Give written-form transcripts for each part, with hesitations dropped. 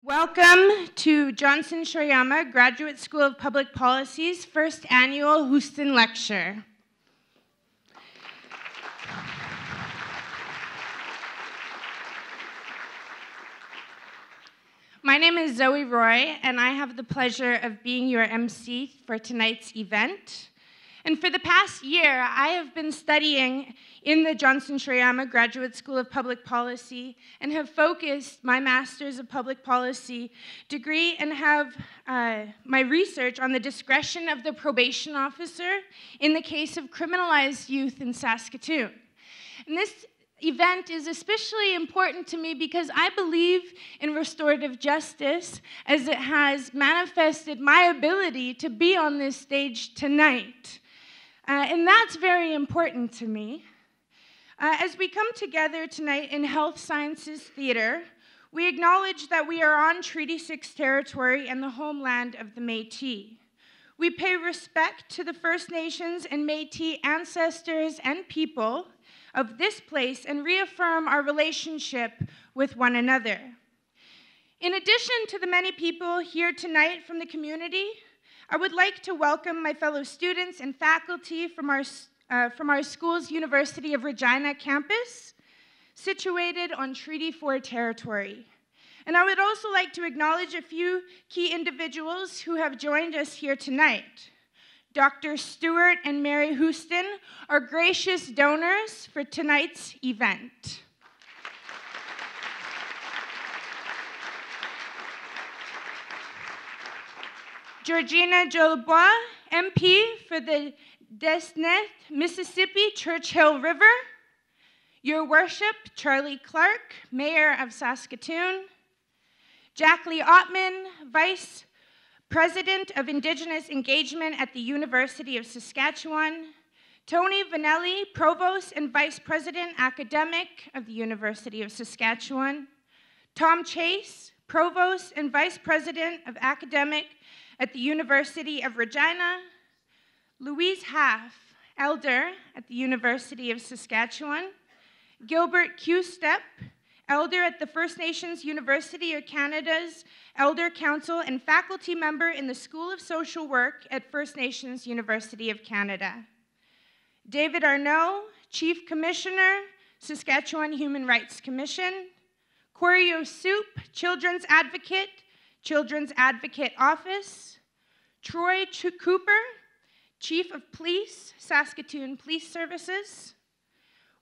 Welcome to Johnson Shoyama Graduate School of Public Policy's first annual Houston Lecture. My name is Zoe Roy, and I have the pleasure of being your MC for tonight's event. And for the past year, I have been studying in the Johnson Shoyama Graduate School of Public Policy and have focused my Master's of Public Policy degree and have my research on the discretion of the probation officer in the case of criminalized youth in Saskatoon. And this event is especially important to me because I believe in restorative justice as it has manifested my ability to be on this stage tonight. And that's very important to me. As we come together tonight in Health Sciences Theatre, we acknowledge that we are on Treaty 6 territory and the homeland of the Métis. We pay respect to the First Nations and Métis ancestors and people of this place and reaffirm our relationship with one another. In addition to the many people here tonight from the community, I would like to welcome my fellow students and faculty from our school's University of Regina campus, situated on Treaty 4 territory. And I would also like to acknowledge a few key individuals who have joined us here tonight. Dr. Stewart and Mary Houston are gracious donors for tonight's event. Georgina Jolbois, MP for the Desneth, Mississippi Churchill River. Your Worship, Charlie Clark, Mayor of Saskatoon. Jacqueline Ottman, Vice President of Indigenous Engagement at the University of Saskatchewan. Tony Vanelli, Provost and Vice President Academic of the University of Saskatchewan. Tom Chase, Provost and Vice President of Academic at the University of Regina. Louise Half, Elder at the University of Saskatchewan. Gilbert Q. Stepp, Elder at the First Nations University of Canada's Elder Council and faculty member in the School of Social Work at First Nations University of Canada. David Arnault, Chief Commissioner, Saskatchewan Human Rights Commission. Corio Soup, Children's Advocate Office. Troy Cooper, Chief of Police, Saskatoon Police Services.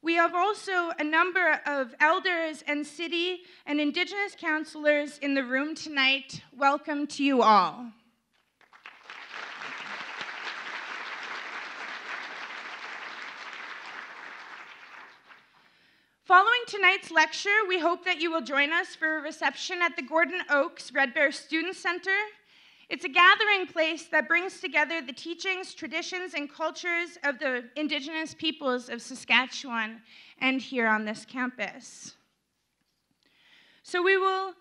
We have also a number of elders and city and Indigenous councillors in the room tonight. Welcome to you all. Following tonight's lecture, we hope that you will join us for a reception at the Gordon Oaks Red Bear Student Center. It's a gathering place that brings together the teachings, traditions, and cultures of the Indigenous peoples of Saskatchewan and here on this campus. So we will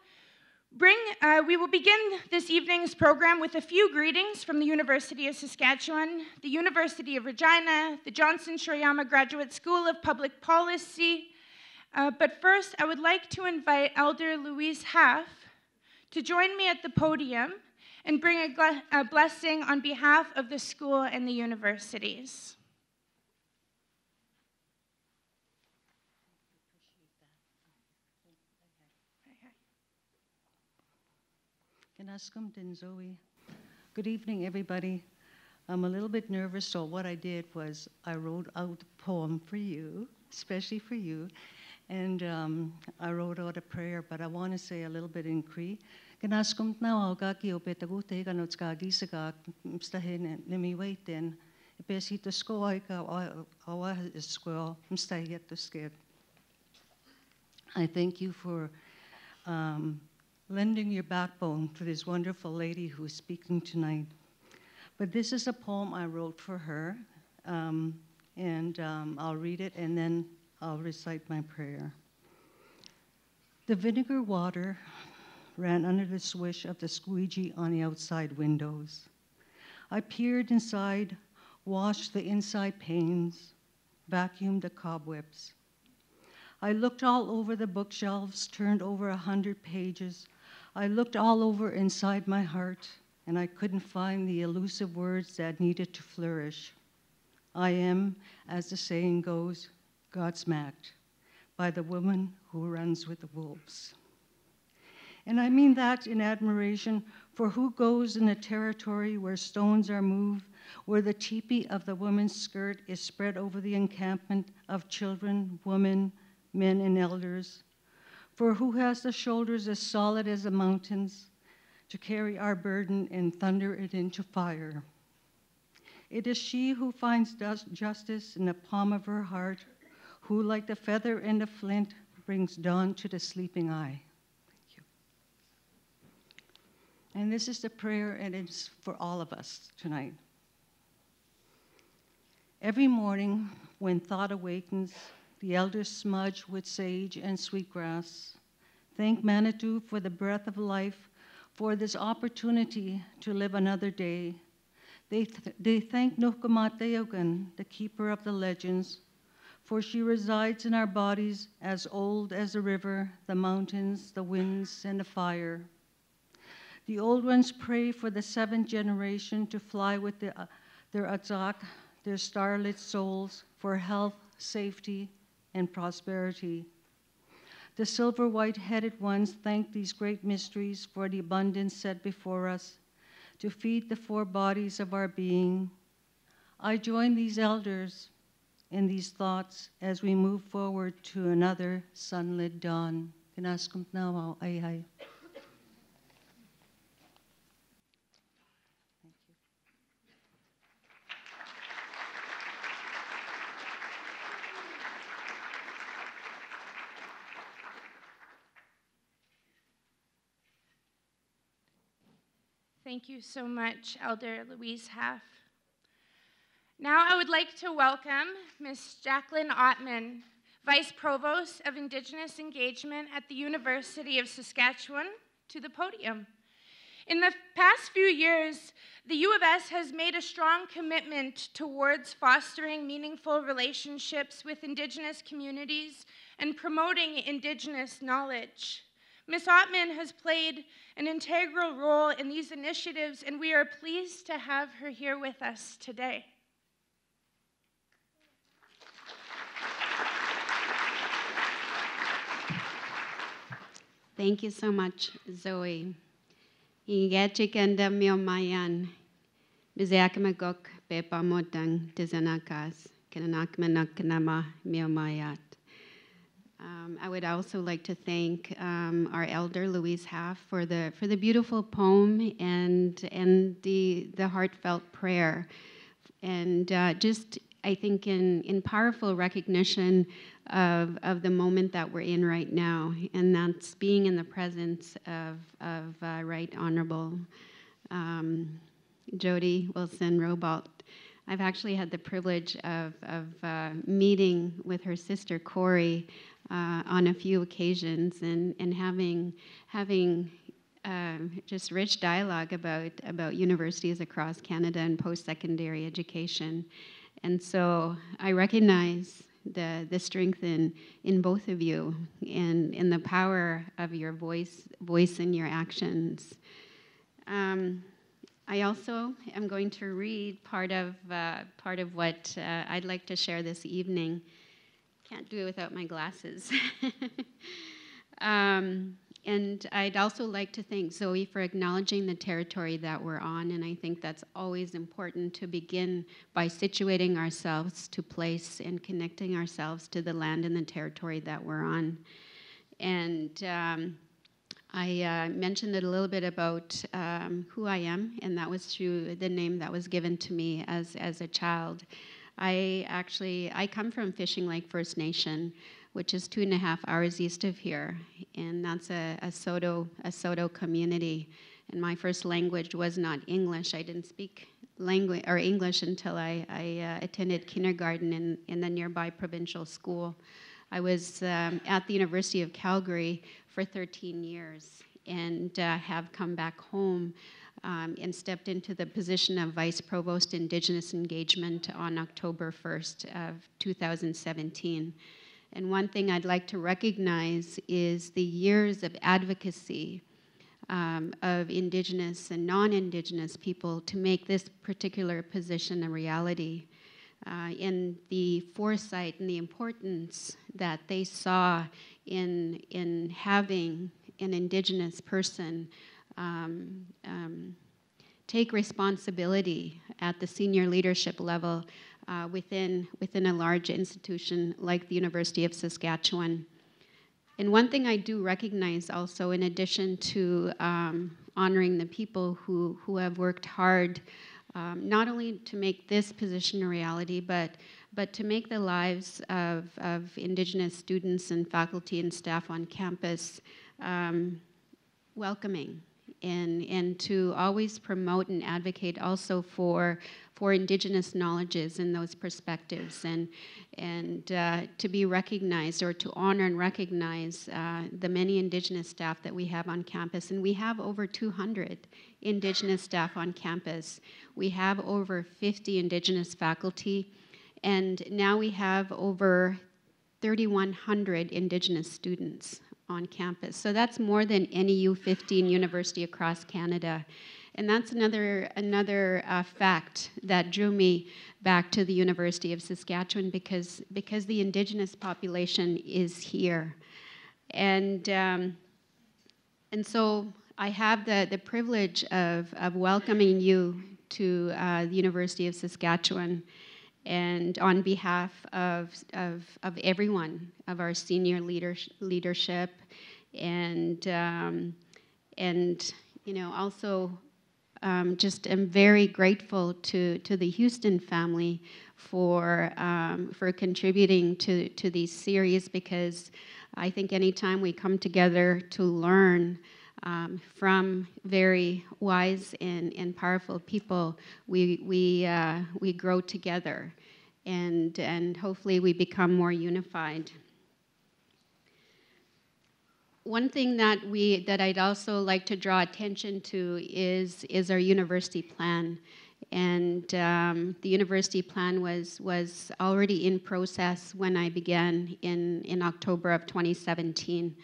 begin this evening's program with a few greetings from the University of Saskatchewan, the University of Regina, the Johnson Shoyama Graduate School of Public Policy. But first, I would like to invite Elder Louise Half to join me at the podium and bring a blessing on behalf of the school and the universities. Zoe. Good evening, everybody. I'm a little bit nervous, so what I did was I wrote out a poem for you, especially for you, and I wrote out a prayer, but I want to say a little bit in Cree. Ganaskum now gaki opetagute ganotska gisaka mstahin nemiwaiten besito skoika awa squirrel mstahet to scared. I thank you for lending your backbone to this wonderful lady who is speaking tonight. But this is a poem I wrote for her, and I'll read it and then I'll recite my prayer. The vinegar water ran under the swish of the squeegee on the outside windows. I peered inside, washed the inside panes, vacuumed the cobwebs. I looked all over the bookshelves, turned over 100 pages. I looked all over inside my heart, and I couldn't find the elusive words that needed to flourish. I am, as the saying goes, Godsmacked by the woman who runs with the wolves. And I mean that in admiration for who goes in a territory where stones are moved, where the teepee of the woman's skirt is spread over the encampment of children, women, men, and elders, for who has the shoulders as solid as the mountains to carry our burden and thunder it into fire. It is she who finds justice in the palm of her heart, who, like the feather and the flint, brings dawn to the sleeping eye. Thank you. And this is the prayer, and it's for all of us tonight. Every morning, when thought awakens, the elders smudge with sage and sweetgrass. Thank Manitou for the breath of life, for this opportunity to live another day. They thank Nukumateogan, the keeper of the legends, for she resides in our bodies as old as the river, the mountains, the winds, and the fire. The old ones pray for the seventh generation to fly with their Atzak, their starlit souls, for health, safety, and prosperity. The silver white-headed ones thank these great mysteries for the abundance set before us to feed the four bodies of our being. I join these elders in these thoughts as we move forward to another sunlit dawn. Kinaskum nawa ay. Thank you so much, Elder Louise Haff. Now I would like to welcome Ms. Jacqueline Ottman, Vice Provost of Indigenous Engagement at the University of Saskatchewan, to the podium. In the past few years, the U of S has made a strong commitment towards fostering meaningful relationships with Indigenous communities and promoting Indigenous knowledge. Ms. Ottman has played an integral role in these initiatives, and we are pleased to have her here with us today. Thank you so much, Zoe. Ingechikenda miomayan, bizakamagok bepamotang tizanakas, kananakmanaknama miomayat. I would also like to thank our elder Louise Haff for the beautiful poem and the heartfelt prayer, and just I think in powerful recognition of the moment that we're in right now, and that's being in the presence of Right Honourable Jody Wilson-Raybould. I've actually had the privilege of meeting with her sister Corey on a few occasions, and having just rich dialogue about universities across Canada and post-secondary education. And so I recognize the strength in both of you, and in the power of your voice and your actions. I also am going to read part of what I'd like to share this evening. Can't do it without my glasses. And I'd also like to thank Zoe for acknowledging the territory that we're on, and I think that's always important to begin by situating ourselves to place and connecting ourselves to the land and the territory that we're on. And I mentioned it a little bit about who I am, and that was through the name that was given to me as a child. I come from Fishing Lake First Nation, which is 2.5 hours east of here, and that's a Soto community. And my first language was not English. I didn't speak English until I attended kindergarten in the nearby provincial school. I was at the University of Calgary for 13 years, and have come back home and stepped into the position of Vice Provost Indigenous Engagement on October 1st of 2017. And one thing I'd like to recognize is the years of advocacy of Indigenous and non-Indigenous people to make this particular position a reality. In the foresight and the importance that they saw in having an Indigenous person take responsibility at the senior leadership level within a large institution like the University of Saskatchewan. And one thing I do recognize also, in addition to honoring the people who have worked hard not only to make this position a reality, but to make the lives of Indigenous students and faculty and staff on campus welcoming, and to always promote and advocate also for Indigenous knowledges and those perspectives, and to be recognized, or to honor and recognize the many Indigenous staff that we have on campus. And we have over 200 Indigenous staff on campus. We have over 50 Indigenous faculty, and now we have over 3,100 Indigenous students on campus. So that's more than any U15 university across Canada. And that's another fact that drew me back to the University of Saskatchewan, because the Indigenous population is here. And so I have the privilege of welcoming you to the University of Saskatchewan, and on behalf of everyone, of our senior leadership, and you know, also just am very grateful to the Houston family for contributing to these series, because I think anytime we come together to learn from very wise and powerful people, we grow together, and hopefully we become more unified. One thing that I'd also like to draw attention to is our university plan, and the university plan was already in process when I began in October of 2017.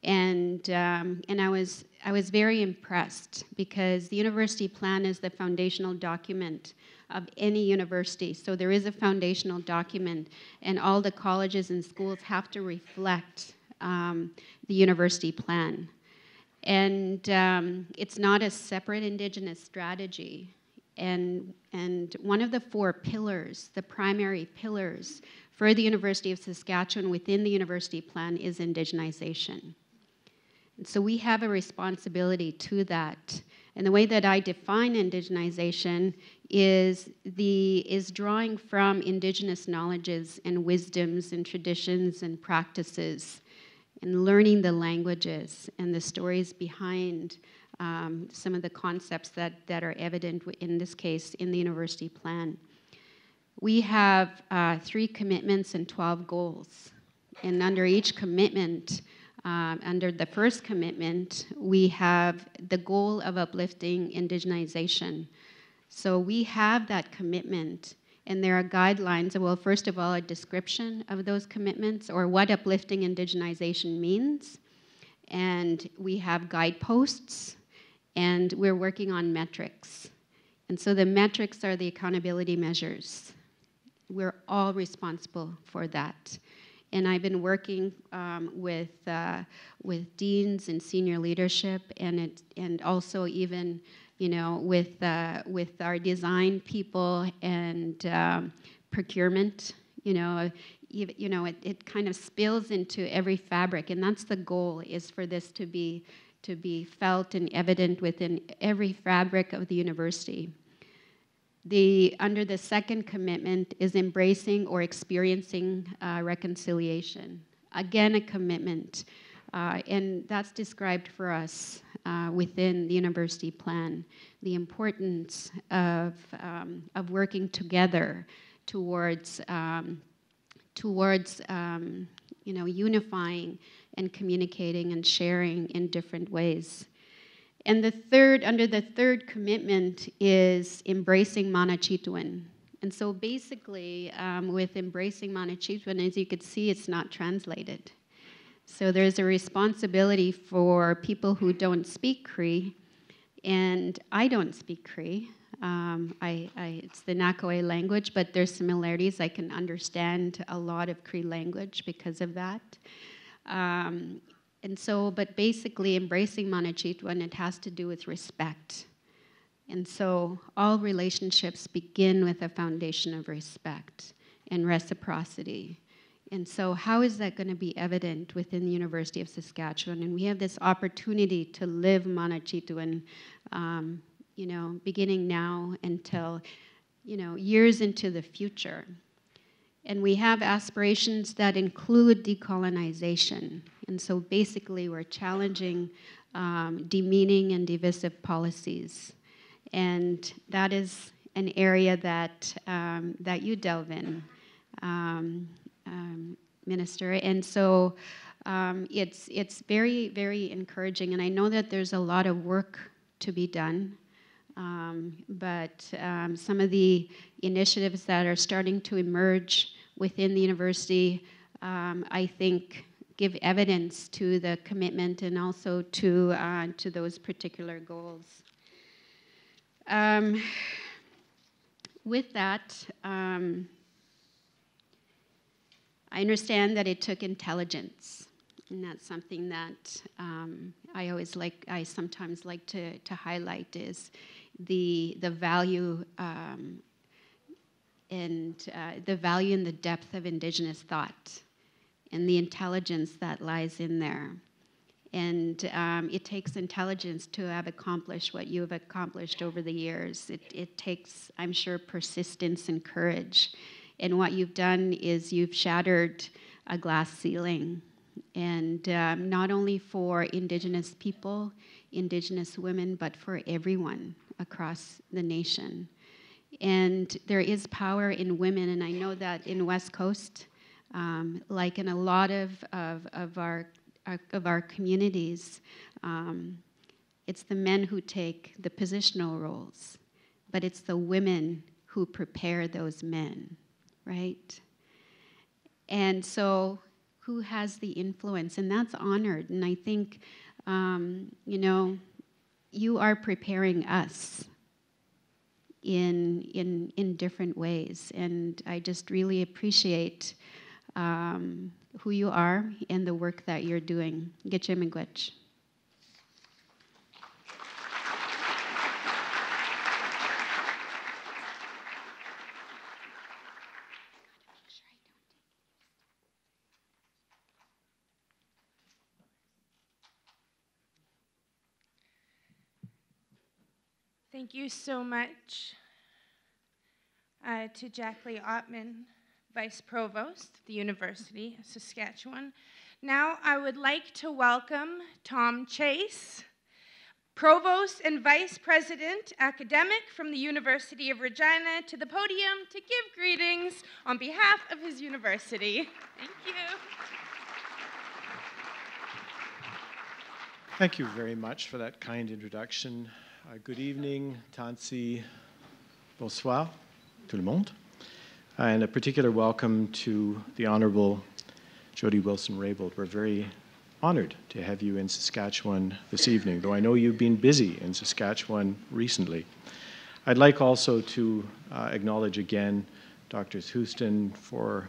And I was very impressed, because the university plan is the foundational document of any university. So there is a foundational document, and all the colleges and schools have to reflect the university plan. And it's not a separate Indigenous strategy. And one of the 4 pillars, the primary pillars for the University of Saskatchewan within the university plan, is Indigenization. So we have a responsibility to that. And the way that I define Indigenization is drawing from Indigenous knowledges and wisdoms and traditions and practices, and learning the languages and the stories behind some of the concepts that are evident, in this case, in the university plan. We have 3 commitments and 12 goals. And under each commitment, under the first commitment, we have the goal of uplifting Indigenization. So we have that commitment, and there are guidelines. Well, first of all, a description of those commitments, or what uplifting Indigenization means. And we have guideposts, and we're working on metrics. And so the metrics are the accountability measures. We're all responsible for that. And I've been working with deans and senior leadership, and also even, you know, with our design people and procurement. You know, it kind of spills into every fabric, and that's the goal: is for this to be felt and evident within every fabric of the university. Under the second commitment is embracing or experiencing reconciliation. Again, a commitment, and that's described for us within the university plan. The importance of working together towards you know, unifying and communicating and sharing in different ways. And under the third commitment is embracing Manachituan. And so basically, with embracing Manachituan, as you could see, it's not translated. So there's a responsibility for people who don't speak Cree, and I don't speak Cree. It's the Nakaway language, but there's similarities. I can understand a lot of Cree language because of that. But basically embracing Monochitwan, it has to do with respect. And so all relationships begin with a foundation of respect and reciprocity. And so how is that going to be evident within the University of Saskatchewan? And we have this opportunity to live Monochitwan, beginning now until, years into the future. And we have aspirations that include decolonization. And so basically we're challenging demeaning and divisive policies. And that is an area that you delve in, Minister. And so it's very, very encouraging. And I know that there's a lot of work to be done. But some of the initiatives that are starting to emerge within the university, I think, give evidence to the commitment and also to those particular goals. With that, I understand that it took intelligence, and that's something that I sometimes like to highlight is the value and the value and the depth of Indigenous thought and the intelligence that lies in there. And it takes intelligence to have accomplished what you have accomplished over the years. It takes, I'm sure, persistence and courage. And what you've done is you've shattered a glass ceiling. And not only for Indigenous people, Indigenous women, but for everyone across the nation. And there is power in women, and I know that in West Coast, like in a lot of our communities, it's the men who take the positional roles, but it's the women who prepare those men, right? And so who has the influence? And that's honored. And I think, you are preparing us in different ways. And I just really appreciate who you are and the work that you're doing. Getche Miigwech. Thank you so much to Jacqueline Ottman, Vice Provost of the University of Saskatchewan. Now I would like to welcome Tom Chase, Provost and Vice President Academic from the University of Regina, to the podium to give greetings on behalf of his university. Thank you. Thank you very much for that kind introduction. Good evening, Tansi, bonsoir, tout le monde. And a particular welcome to the Honourable Jody Wilson-Raybould. We're very honoured to have you in Saskatchewan this evening, though I know you've been busy in Saskatchewan recently. I'd like also to acknowledge again Drs. Houston for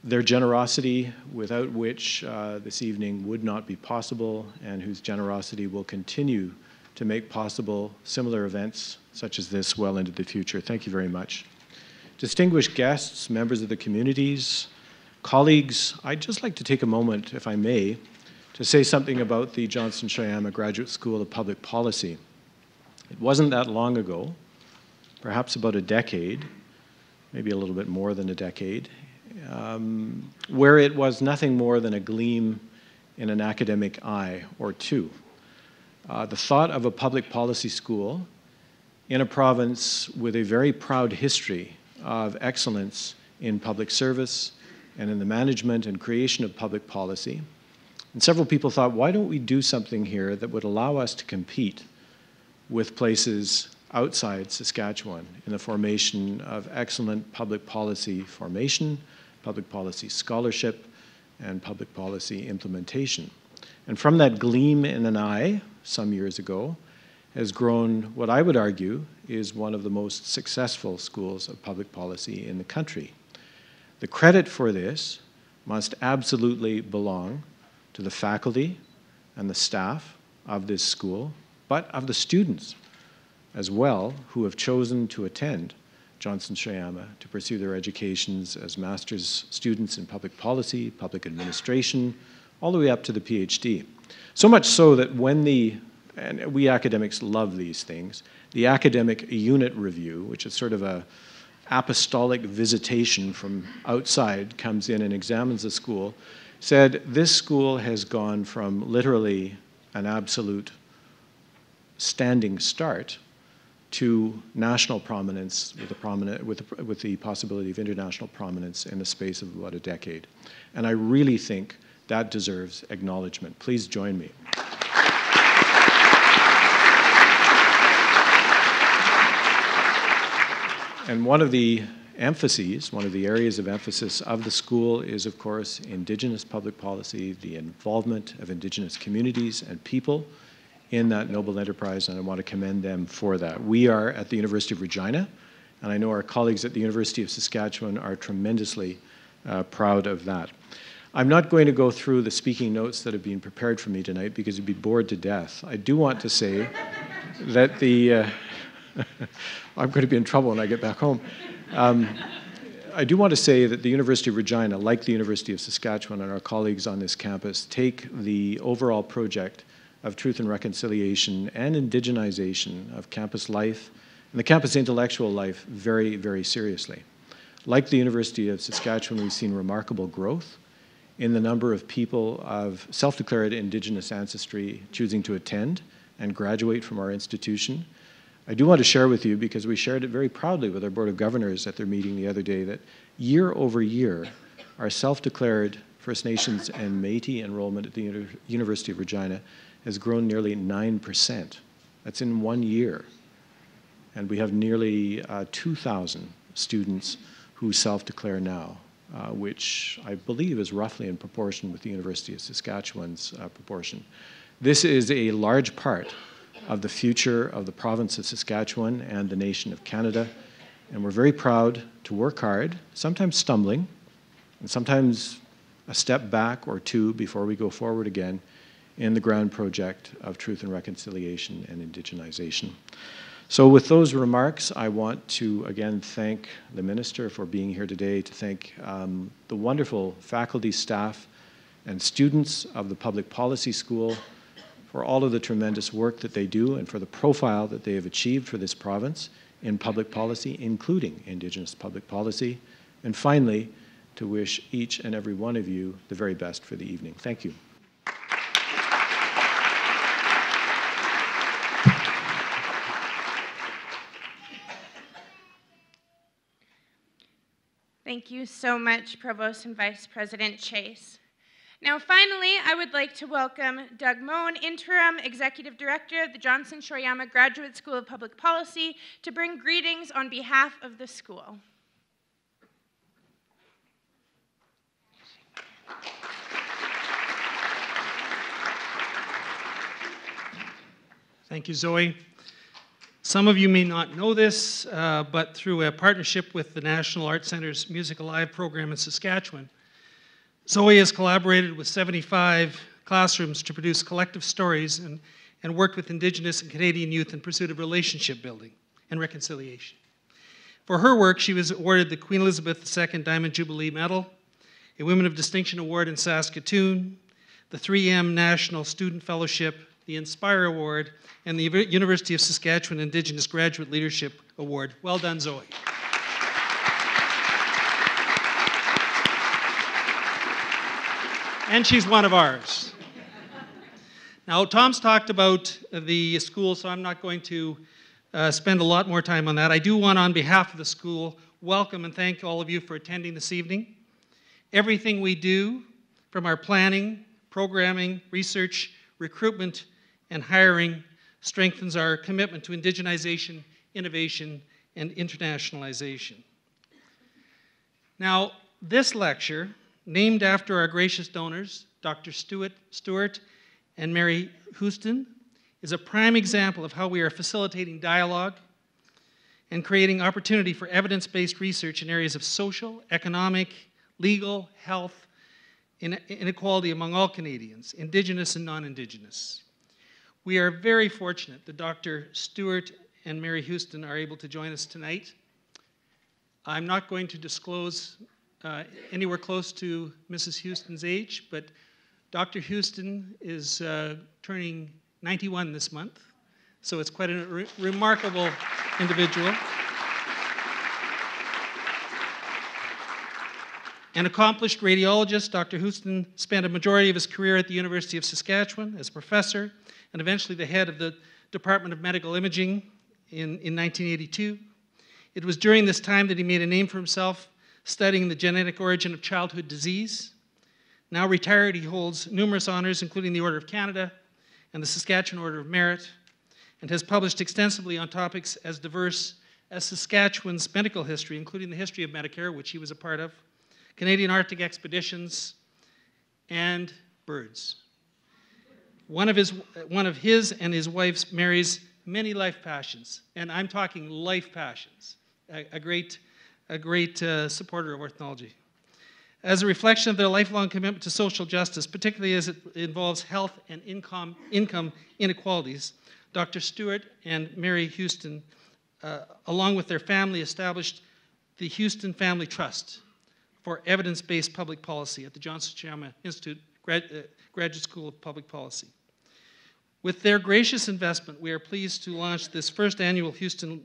their generosity, without which this evening would not be possible, and whose generosity will continue to make possible similar events such as this well into the future. Thank you very much. Distinguished guests, members of the communities, colleagues, I'd just like to take a moment, if I may, to say something about the Johnson Shoyama Graduate School of Public Policy. It wasn't that long ago, perhaps about a decade, maybe a little bit more than a decade, where it was nothing more than a gleam in an academic eye or two. The thought of a public policy school in a province with a very proud history of excellence in public service and in the management and creation of public policy. And several people thought, why don't we do something here that would allow us to compete with places outside Saskatchewan in the formation of excellent public policy formation, public policy scholarship, and public policy implementation. And from that gleam in an eye some years ago has grown what I would argue is one of the most successful schools of public policy in the country. The credit for this must absolutely belong to the faculty and the staff of this school, but of the students as well who have chosen to attend Johnson Shoyama to pursue their educations as master's students in public policy, public administration, all the way up to the PhD. So much so that when and we academics love these things, the academic unit review, which is sort of a apostolic visitation from outside, comes in and examines the school, said this school has gone from literally an absolute standing start to national prominence with the possibility of international prominence in the space of about a decade. And I really think that deserves acknowledgement. Please join me. And one of the emphases, one of the areas of emphasis of the school is, of course, Indigenous public policy, the involvement of Indigenous communities and people in that noble enterprise, and I want to commend them for that. We are at the University of Regina, and I know our colleagues at the University of Saskatchewan are tremendously proud of that. I'm not going to go through the speaking notes that have been prepared for me tonight because you'd be bored to death. I do want to say that I'm going to be in trouble when I get back home. I do want to say that the University of Regina, like the University of Saskatchewan and our colleagues on this campus, take the overall project of truth and reconciliation and indigenization of campus life and the campus intellectual life very, very seriously. Like the University of Saskatchewan, we've seen remarkable growth in the number of people of self-declared Indigenous ancestry choosing to attend and graduate from our institution. I do want to share with you, because we shared it very proudly with our Board of Governors at their meeting the other day, that year over year, our self-declared First Nations and Métis enrollment at the University of Regina has grown nearly 9%. That's in 1 year. And we have nearly 2,000 students who self-declare now, which I believe is roughly in proportion with the University of Saskatchewan's proportion. This is a large part of the future of the province of Saskatchewan and the nation of Canada, and we're very proud to work hard, sometimes stumbling, and sometimes a step back or two before we go forward again in the grand project of truth and reconciliation and indigenization. So with those remarks, I want to again thank the Minister for being here today, to thank the wonderful faculty, staff, and students of the Public Policy School for all of the tremendous work that they do and for the profile that they have achieved for this province in public policy, including Indigenous public policy. And finally, to wish each and every one of you the very best for the evening. Thank you. Thank you so much, Provost and Vice President Chase. Now, finally, I would like to welcome Doug Moen, Interim Executive Director of the Johnson Shoyama Graduate School of Public Policy, to bring greetings on behalf of the school. Thank you, Zoe. Some of you may not know this, but through a partnership with the National Arts Centre's Music Alive program in Saskatchewan, Zoe has collaborated with 75 classrooms to produce collective stories and worked with Indigenous and Canadian youth in pursuit of relationship building and reconciliation. For her work, she was awarded the Queen Elizabeth II Diamond Jubilee Medal, a Women of Distinction Award in Saskatoon, the 3M National Student Fellowship, the Inspire Award, and the University of Saskatchewan Indigenous Graduate Leadership Award. Well done, Zoe. And she's one of ours. Now, Tom's talked about the school, so I'm not going to spend a lot more time on that. I do want, on behalf of the school, welcome and thank all of you for attending this evening. Everything we do, from our planning, programming, research, recruitment, and hiring, strengthens our commitment to indigenization, innovation, and internationalization. Now, this lecture named after our gracious donors, Dr. Stewart and Mary Houston, is a prime example of how we are facilitating dialogue and creating opportunity for evidence-based research in areas of social, economic, legal, health, inequality among all Canadians, Indigenous and non-Indigenous. We are very fortunate that Dr. Stewart and Mary Houston are able to join us tonight. I'm not going to disclose anywhere close to Mrs. Houston's age, but Dr. Houston is turning 91 this month, so it's quite a remarkable individual. An accomplished radiologist, Dr. Houston spent a majority of his career at the University of Saskatchewan as professor and eventually the head of the Department of Medical Imaging in 1982. It was during this time that he made a name for himself studying the genetic origin of childhood disease. Now retired, he holds numerous honors, including the Order of Canada and the Saskatchewan Order of Merit, and has published extensively on topics as diverse as Saskatchewan's medical history, including the history of Medicare, which he was a part of, Canadian Arctic expeditions, and birds. One of his and his wife's Mary's many life passions, and I'm talking life passions, a great supporter of ornithology. As a reflection of their lifelong commitment to social justice, particularly as it involves health and income inequalities, Dr. Stewart and Mary Houston, along with their family, established the Houston Family Trust for evidence-based public policy at the Johnson-Shoyama Institute Graduate School of Public Policy. With their gracious investment, we are pleased to launch this first annual Houston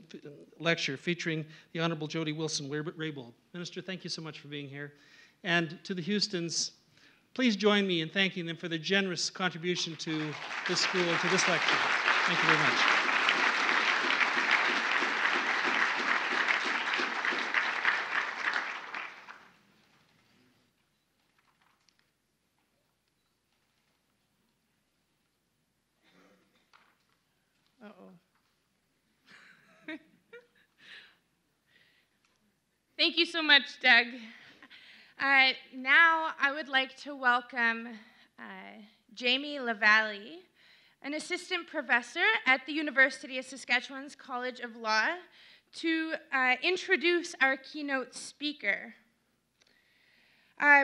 lecture featuring the Honourable Jody Wilson-Raybould. Minister, thank you so much for being here. And to the Houstons, please join me in thanking them for their generous contribution to this school and to this lecture. Thank you very much. Thank you so much, Doug. Now I would like to welcome Jamie LaValle, an assistant professor at the University of Saskatchewan's College of Law, to introduce our keynote speaker.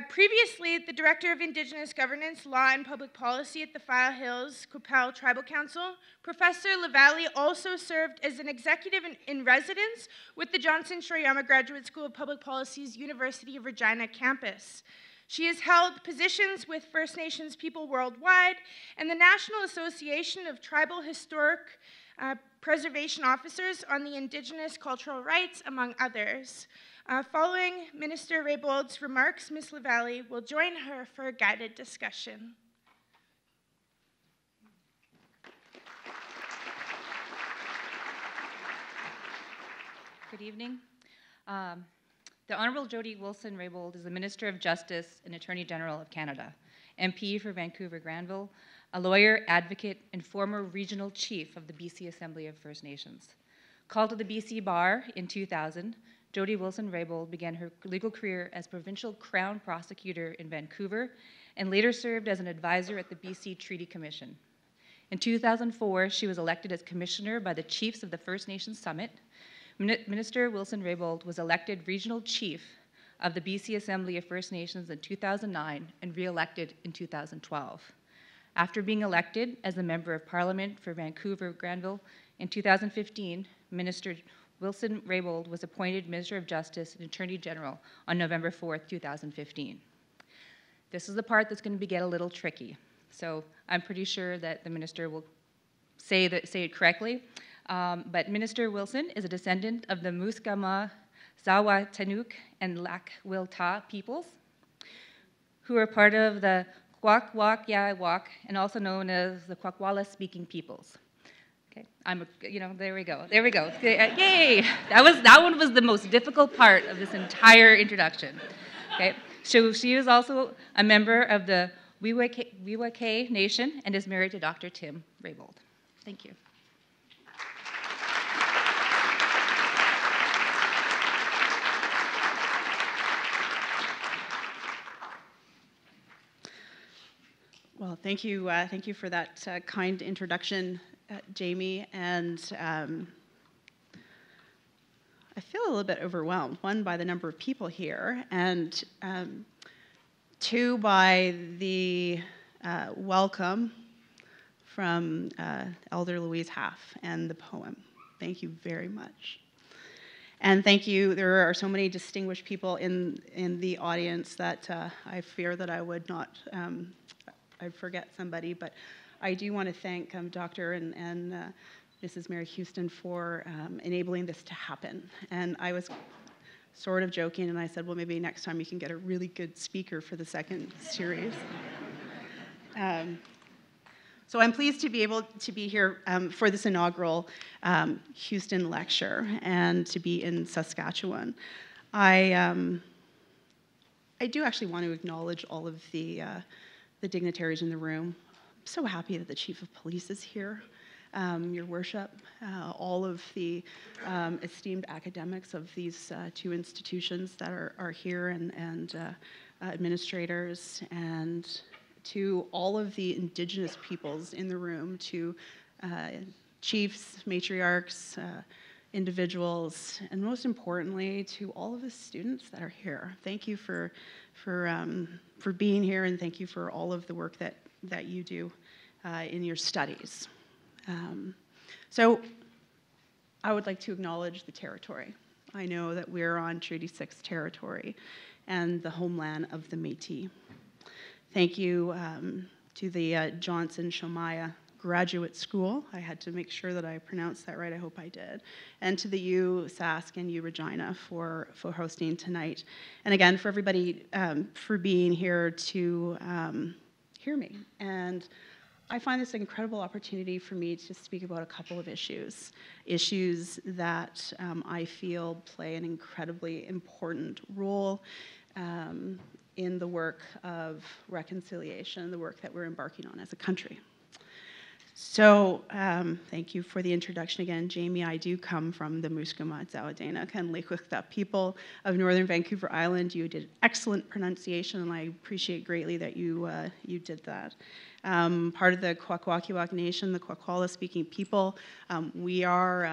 Previously, the Director of Indigenous Governance, Law and Public Policy at the File Hills Qu'Appelle Tribal Council, Professor LaValle also served as an executive in residence with the Johnson-Shoyama Graduate School of Public Policy's University of Regina campus. She has held positions with First Nations people worldwide and the National Association of Tribal Historic Preservation Officers on the Indigenous Cultural Rights, among others. Following Minister Raybould's remarks, Ms. LaValle will join her for a guided discussion. Good evening. The Honourable Jody Wilson-Raybould is the Minister of Justice and Attorney General of Canada, MP for Vancouver-Granville, a lawyer, advocate, and former regional chief of the BC Assembly of First Nations. Called to the BC Bar in 2000, Jody Wilson-Raybould began her legal career as provincial Crown prosecutor in Vancouver and later served as an advisor at the BC Treaty Commission. In 2004, she was elected as commissioner by the Chiefs of the First Nations Summit. Minister Wilson-Raybould was elected regional chief of the BC Assembly of First Nations in 2009 and re-elected in 2012. After being elected as a member of Parliament for Vancouver-Granville in 2015, Minister Wilson-Raybould was appointed Minister of Justice and Attorney General on November 4th, 2015. This is the part that's going to get a little tricky. So I'm pretty sure that the minister will say it correctly. But Minister Wilson is a descendant of the Muskama, Zawatanuk, and Lac-Wilta peoples, who are part of the Kwakwaka'wakw, and also known as the Kwakwala-speaking peoples. Okay, there we go. Yay! That one was the most difficult part of this entire introduction. Okay, so she is also a member of the Wiwake Nation and is married to Dr. Tim Raybould. Thank you. Thank you for that kind introduction, Jamie. And I feel a little bit overwhelmed. One, by the number of people here, and two, by the welcome from Elder Louise Half and the poem. Thank you very much. And thank you. There are so many distinguished people in the audience that I fear that I would not, I'd forget somebody, but I do want to thank Dr. and Mrs. Mary Houston for enabling this to happen. And I was sort of joking, and I said, well, maybe next time you can get a really good speaker for the second series. So I'm pleased to be able to be here for this inaugural Houston lecture and to be in Saskatchewan. I do actually want to acknowledge all of the dignitaries in the room. I'm so happy that the Chief of Police is here, Your Worship, all of the esteemed academics of these two institutions that are here, and administrators, and to all of the Indigenous peoples in the room, to chiefs, matriarchs, individuals, and most importantly, to all of the students that are here. Thank you for being here, and thank you for all of the work that you do in your studies. So I would like to acknowledge the territory. I know that we're on Treaty 6 territory and the homeland of the Métis. Thank you to the Johnson Shoyama Graduate School. I had to make sure that I pronounced that right. I hope I did. And to the U Sask and U Regina for hosting tonight. And again, for everybody for being here to hear me. And I find this an incredible opportunity for me to speak about a couple of issues that I feel play an incredibly important role in the work of reconciliation, the work that we're embarking on as a country. So thank you for the introduction again, Jamie. I do come from the Musqueam, Zawadena, and Lekwikta people of Northern Vancouver Island. You did excellent pronunciation, and I appreciate greatly that you did that. Part of the Kwakwaka'wakw Nation, the Kwakwala-speaking people. We are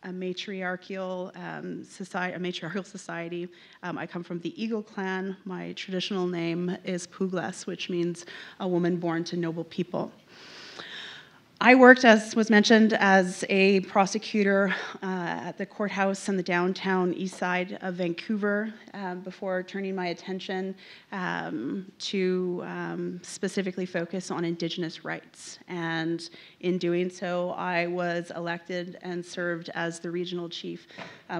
a matriarchal society. I come from the Eagle clan. My traditional name is Puglas, which means a woman born to noble people. I worked, as was mentioned, as a prosecutor at the courthouse on the downtown east side of Vancouver before turning my attention to specifically focus on Indigenous rights. And in doing so, I was elected and served as the regional chief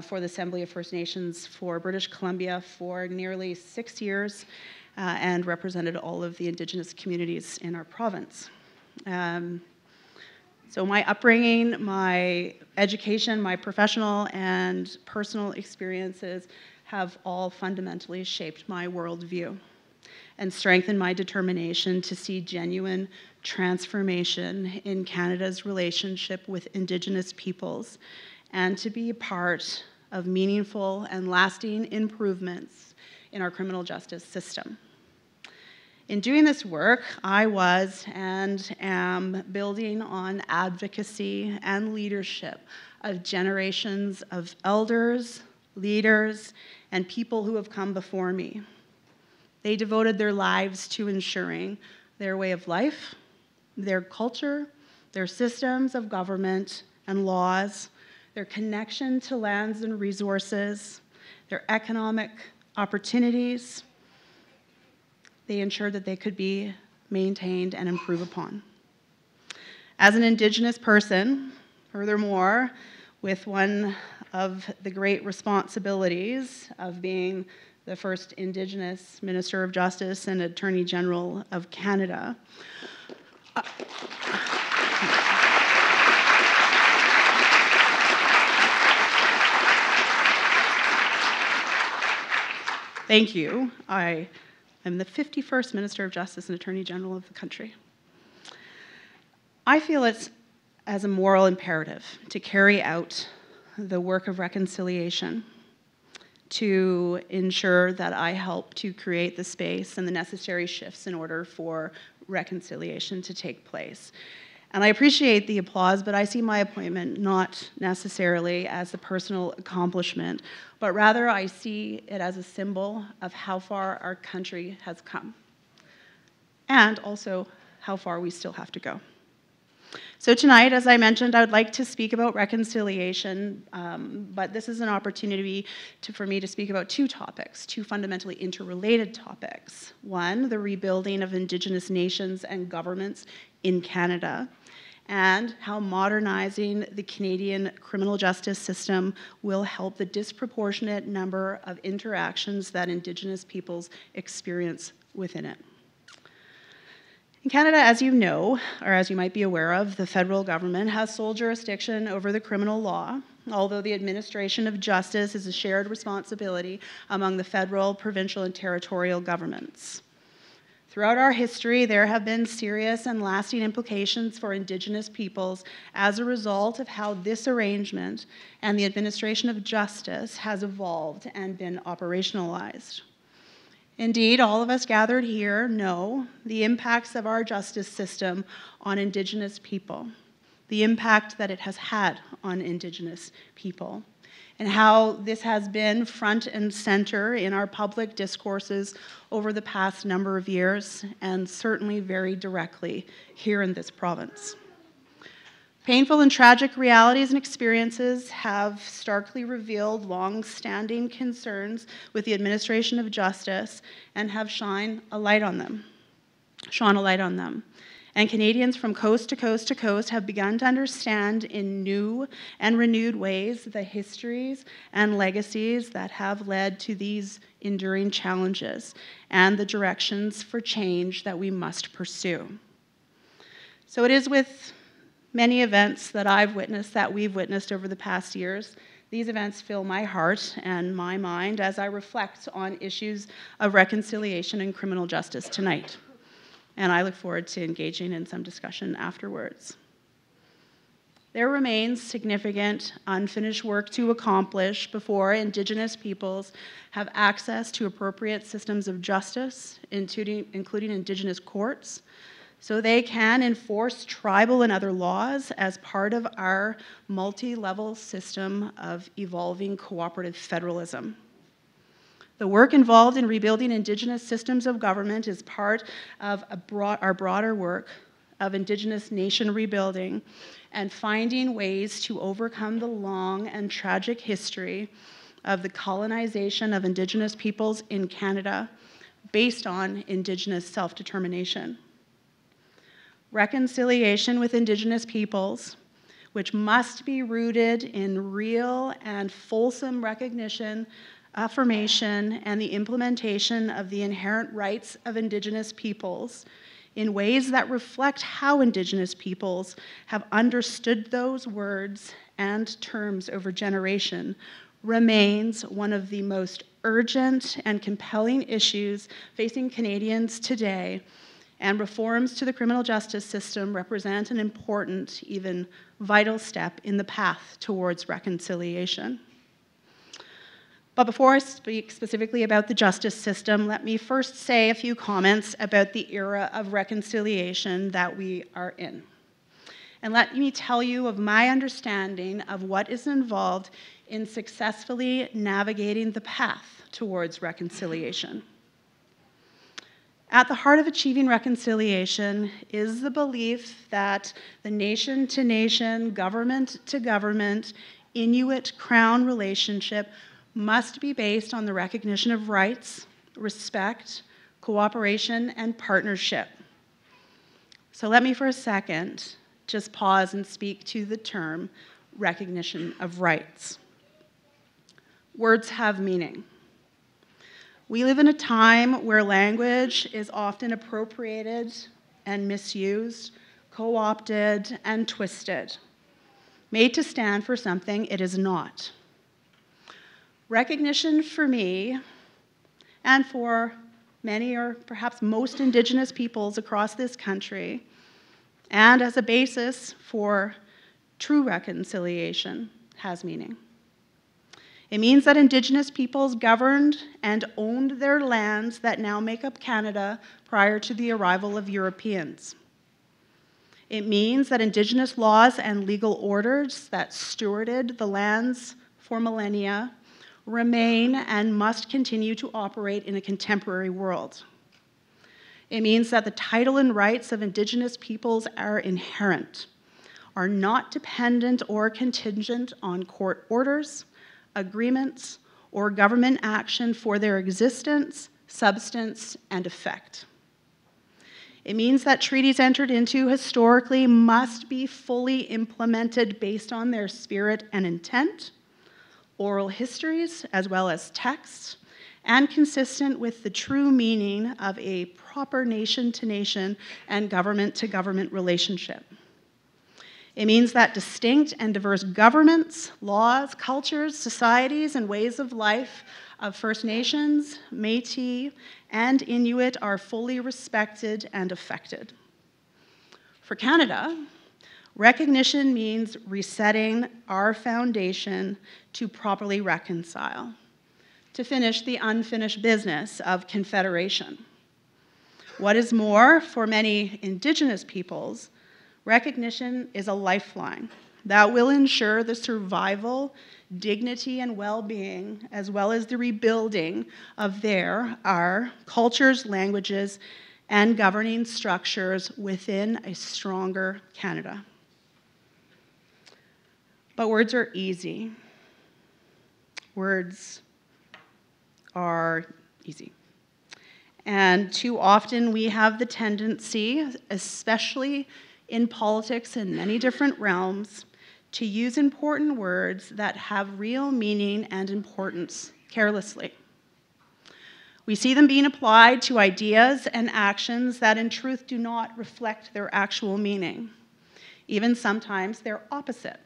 for the Assembly of First Nations for British Columbia for nearly 6 years and represented all of the Indigenous communities in our province. So my upbringing, my education, my professional and personal experiences have all fundamentally shaped my worldview and strengthened my determination to see genuine transformation in Canada's relationship with Indigenous peoples and to be a part of meaningful and lasting improvements in our criminal justice system. In doing this work, I was and am building on advocacy and leadership of generations of elders, leaders, and people who have come before me. They devoted their lives to ensuring their way of life, their culture, their systems of government and laws, their connection to lands and resources, their economic opportunities. They ensured that they could be maintained and improved upon. As an Indigenous person, furthermore, with one of the great responsibilities of being the first Indigenous Minister of Justice and Attorney General of Canada, thank you. I'm the 51st Minister of Justice and Attorney General of the country. I feel it's as a moral imperative to carry out the work of reconciliation, to ensure that I help to create the space and the necessary shifts in order for reconciliation to take place. And I appreciate the applause, but I see my appointment not necessarily as a personal accomplishment, but rather I see it as a symbol of how far our country has come, and also how far we still have to go. So tonight, as I mentioned, I would like to speak about reconciliation, but this is an opportunity for me to speak about two topics, two fundamentally interrelated topics. One, the rebuilding of Indigenous nations and governments in Canada, and how modernizing the Canadian criminal justice system will help the disproportionate number of interactions that Indigenous peoples experience within it. In Canada, as you know, or as you might be aware of, the federal government has sole jurisdiction over the criminal law, although the administration of justice is a shared responsibility among the federal, provincial, and territorial governments. Throughout our history, there have been serious and lasting implications for Indigenous peoples as a result of how this arrangement and the administration of justice has evolved and been operationalized. Indeed, all of us gathered here know the impacts of our justice system on Indigenous people, the impact that it has had on Indigenous people, and how this has been front and center in our public discourses over the past number of years, and certainly very directly here in this province. Painful and tragic realities and experiences have starkly revealed long-standing concerns with the administration of justice and have shone a light on them. And Canadians from coast to coast to coast have begun to understand in new and renewed ways the histories and legacies that have led to these enduring challenges and the directions for change that we must pursue. So it is with many events that I've witnessed, that we've witnessed over the past years. These events fill my heart and my mind as I reflect on issues of reconciliation and criminal justice tonight. And I look forward to engaging in some discussion afterwards. There remains significant unfinished work to accomplish before Indigenous peoples have access to appropriate systems of justice, including Indigenous courts, so they can enforce tribal and other laws as part of our multi-level system of evolving cooperative federalism. The work involved in rebuilding Indigenous systems of government is part of our broader work of Indigenous nation rebuilding and finding ways to overcome the long and tragic history of the colonization of Indigenous peoples in Canada based on Indigenous self-determination. Reconciliation with Indigenous peoples, which must be rooted in real and fulsome recognition, affirmation, and the implementation of the inherent rights of Indigenous peoples in ways that reflect how Indigenous peoples have understood those words and terms over generation, remains one of the most urgent and compelling issues facing Canadians today, and reforms to the criminal justice system represent an important, even vital step in the path towards reconciliation. But before I speak specifically about the justice system, let me first say a few comments about the era of reconciliation that we are in. And let me tell you of my understanding of what is involved in successfully navigating the path towards reconciliation. At the heart of achieving reconciliation is the belief that the nation-to-nation, government-to-government, Inuit-Crown relationship must be based on the recognition of rights, respect, cooperation, and partnership. So let me for a second just pause and speak to the term recognition of rights. Words have meaning. We live in a time where language is often appropriated and misused, co-opted and twisted, made to stand for something it is not. Recognition for me, and for many or perhaps most Indigenous peoples across this country, and as a basis for true reconciliation, has meaning. It means that Indigenous peoples governed and owned their lands that now make up Canada prior to the arrival of Europeans. It means that Indigenous laws and legal orders that stewarded the lands for millennia remain and must continue to operate in a contemporary world. It means that the title and rights of Indigenous peoples are inherent, are not dependent or contingent on court orders, agreements, or government action for their existence, substance, and effect. It means that treaties entered into historically must be fully implemented based on their spirit and intent, oral histories as well as texts, and consistent with the true meaning of a proper nation-to-nation and government-to-government relationship. It means that distinct and diverse governments, laws, cultures, societies, and ways of life of First Nations, Métis, and Inuit are fully respected and affected. For Canada, recognition means resetting our foundation to properly reconcile, to finish the unfinished business of confederation. What is more, for many Indigenous peoples, recognition is a lifeline that will ensure the survival, dignity, and well-being, as well as the rebuilding of our cultures, languages, and governing structures within a stronger Canada. But words are easy. Words are easy. And too often we have the tendency, especially in politics in many different realms, to use important words that have real meaning and importance carelessly. We see them being applied to ideas and actions that in truth do not reflect their actual meaning, even sometimes their opposite.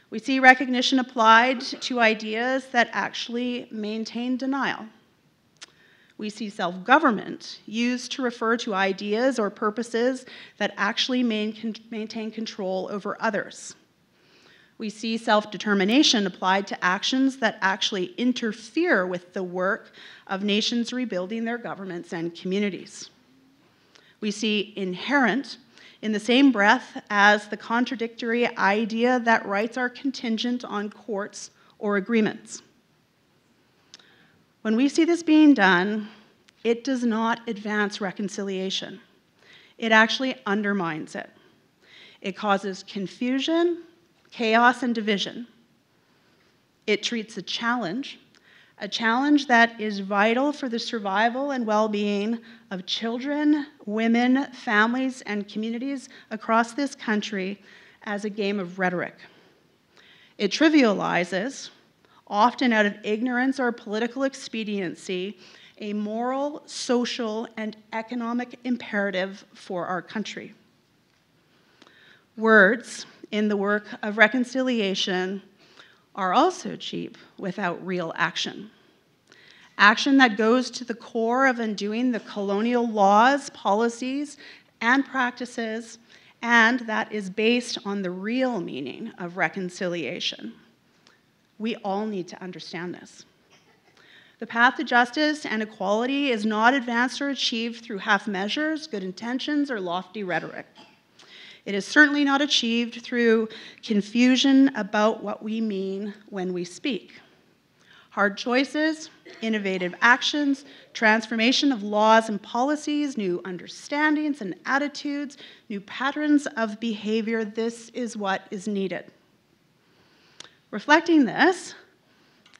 We see recognition applied to ideas that actually maintain denial. We see self-government used to refer to ideas or purposes that actually maintain control over others. We see self-determination applied to actions that actually interfere with the work of nations rebuilding their governments and communities. We see inherent in the same breath as the contradictory idea that rights are contingent on courts or agreements. When we see this being done, it does not advance reconciliation. It actually undermines it. It causes confusion, chaos, and division. It treats a challenge that is vital for the survival and well-being of children, women, families, and communities across this country as a game of rhetoric. It trivializes, often out of ignorance or political expediency, a moral, social, and economic imperative for our country. Words in the work of reconciliation are also cheap without real action. Action that goes to the core of undoing the colonial laws, policies, and practices, and that is based on the real meaning of reconciliation. We all need to understand this. The path to justice and equality is not advanced or achieved through half measures, good intentions, or lofty rhetoric. It is certainly not achieved through confusion about what we mean when we speak. Hard choices, innovative actions, transformation of laws and policies, new understandings and attitudes, new patterns of behavior, this is what is needed. Reflecting this,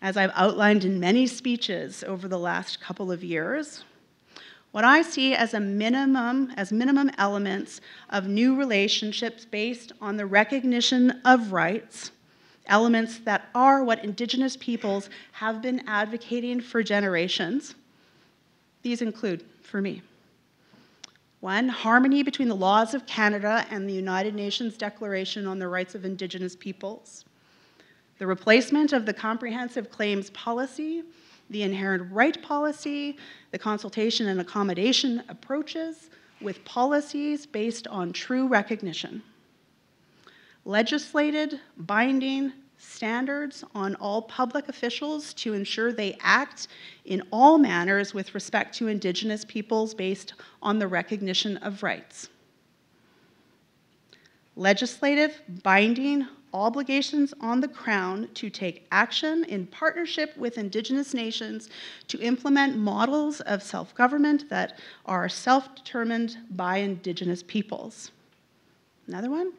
as I've outlined in many speeches over the last couple of years, what I see as minimum elements of new relationships based on the recognition of rights, elements that are what Indigenous peoples have been advocating for generations. These include, for me, 1, harmony between the laws of Canada and the United Nations Declaration on the Rights of Indigenous Peoples. The replacement of the comprehensive claims policy, the inherent right policy, the consultation and accommodation approaches with policies based on true recognition. Legislated, binding, standards on all public officials to ensure they act in all manners with respect to Indigenous peoples based on the recognition of rights. Legislative, binding obligations on the Crown to take action in partnership with Indigenous nations to implement models of self-government that are self-determined by Indigenous peoples. Another one,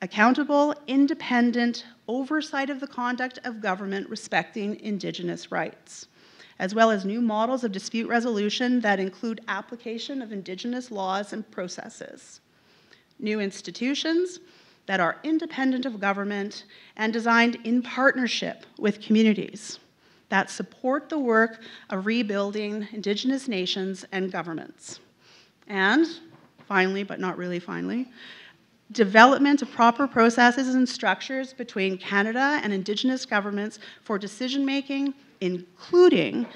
accountable, independent oversight of the conduct of government respecting Indigenous rights, as well as new models of dispute resolution that include application of Indigenous laws and processes. New institutions that are independent of government and designed in partnership with communities that support the work of rebuilding Indigenous nations and governments. And finally, but not really finally, development of proper processes and structures between Canada and Indigenous governments for decision-making, including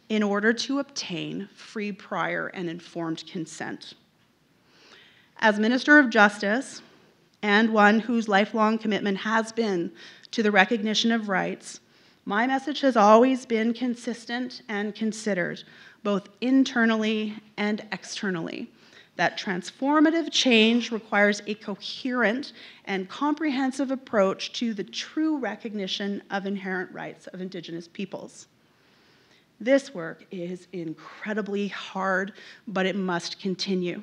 in order to obtain free, prior, and informed consent. As Minister of Justice, and one whose lifelong commitment has been to the recognition of rights, my message has always been consistent and considered, both internally and externally, that transformative change requires a coherent and comprehensive approach to the true recognition of inherent rights of Indigenous peoples. This work is incredibly hard, but it must continue.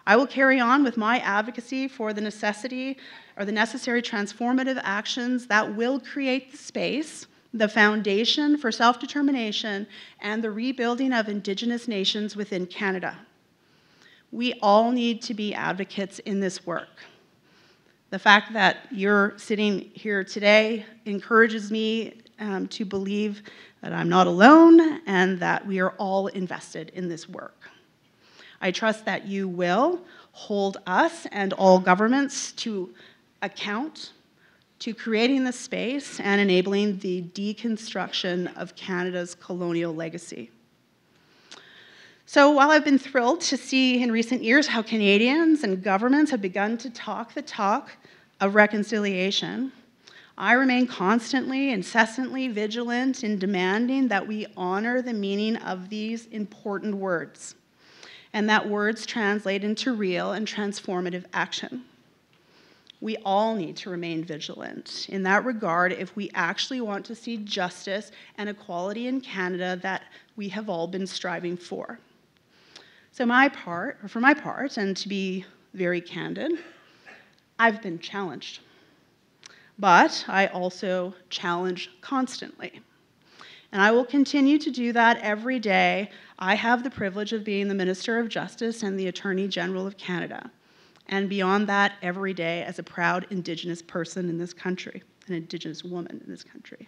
I will carry on with my advocacy for the necessary transformative actions that will create the space, the foundation for self-determination, and the rebuilding of Indigenous nations within Canada. We all need to be advocates in this work. The fact that you're sitting here today encourages me to believe that I'm not alone and that we are all invested in this work. I trust that you will hold us and all governments to account to creating the space and enabling the deconstruction of Canada's colonial legacy. So while I've been thrilled to see in recent years how Canadians and governments have begun to talk the talk of reconciliation, I remain constantly, incessantly vigilant in demanding that we honor the meaning of these important words, and that words translate into real and transformative action. We all need to remain vigilant in that regard if we actually want to see justice and equality in Canada that we have all been striving for. So for my part, and to be very candid, I've been challenged. But I also challenge constantly. And I will continue to do that every day. I have the privilege of being the Minister of Justice and the Attorney General of Canada. And beyond that, every day as a proud Indigenous person in this country, an Indigenous woman in this country.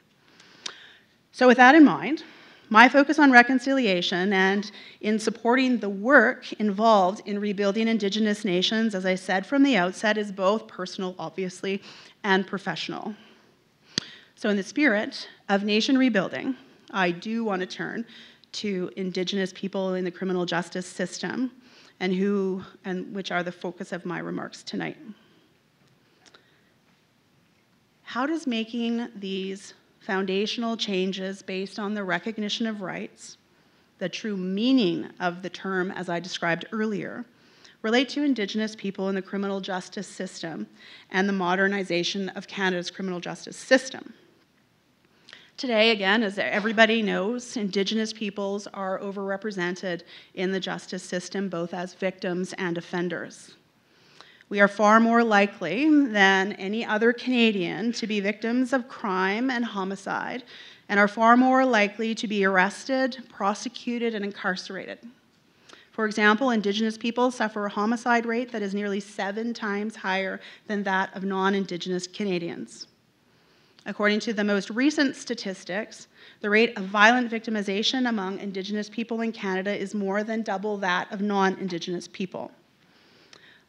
So with that in mind, my focus on reconciliation and in supporting the work involved in rebuilding Indigenous nations, as I said from the outset, is both personal, obviously, and professional. So in the spirit of nation rebuilding, I do want to turn to Indigenous people in the criminal justice system and which are the focus of my remarks tonight. How does making these foundational changes based on the recognition of rights, the true meaning of the term as I described earlier, relate to Indigenous people in the criminal justice system and the modernization of Canada's criminal justice system? Today, again, as everybody knows, Indigenous peoples are overrepresented in the justice system, both as victims and offenders. We are far more likely than any other Canadian to be victims of crime and homicide, and are far more likely to be arrested, prosecuted, and incarcerated. For example, Indigenous people suffer a homicide rate that is nearly 7 times higher than that of non-Indigenous Canadians. According to the most recent statistics, the rate of violent victimization among Indigenous people in Canada is more than double that of non-Indigenous people.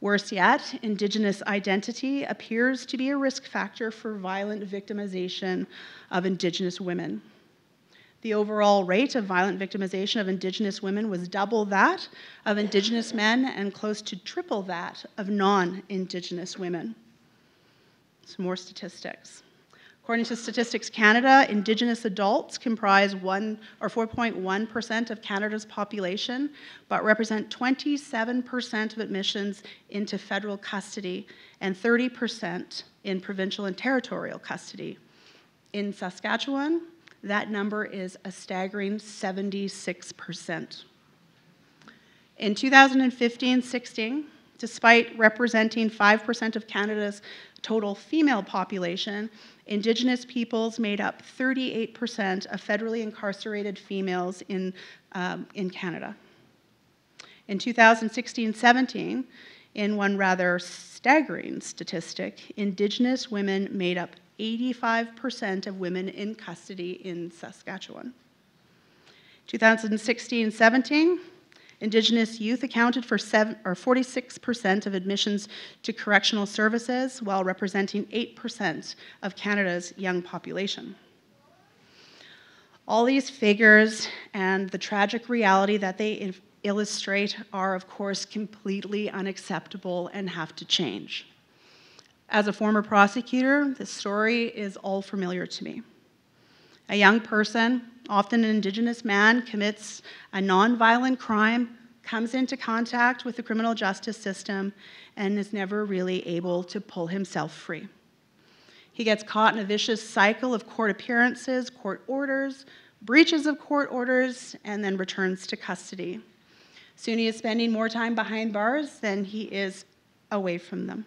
Worse yet, Indigenous identity appears to be a risk factor for violent victimization of Indigenous women. The overall rate of violent victimization of Indigenous women was double that of Indigenous men and close to triple that of non-Indigenous women. Some more statistics. According to Statistics Canada, Indigenous adults comprise 4.1% of Canada's population, but represent 27% of admissions into federal custody and 30% in provincial and territorial custody. In Saskatchewan, that number is a staggering 76%. In 2015-16, despite representing 5% of Canada's total female population, Indigenous peoples made up 38% of federally incarcerated females in Canada. In 2016-17, in one rather staggering statistic, Indigenous women made up 85% of women in custody in Saskatchewan. 2016-17, Indigenous youth accounted for 46% of admissions to correctional services, while representing 8% of Canada's young population. All these figures and the tragic reality that they illustrate are, of course, completely unacceptable and have to change. As a former prosecutor, this story is all familiar to me. A young person, often an Indigenous man, commits a nonviolent crime, comes into contact with the criminal justice system, and is never really able to pull himself free. He gets caught in a vicious cycle of court appearances, court orders, breaches of court orders, and then returns to custody. Soon he is spending more time behind bars than he is away from them.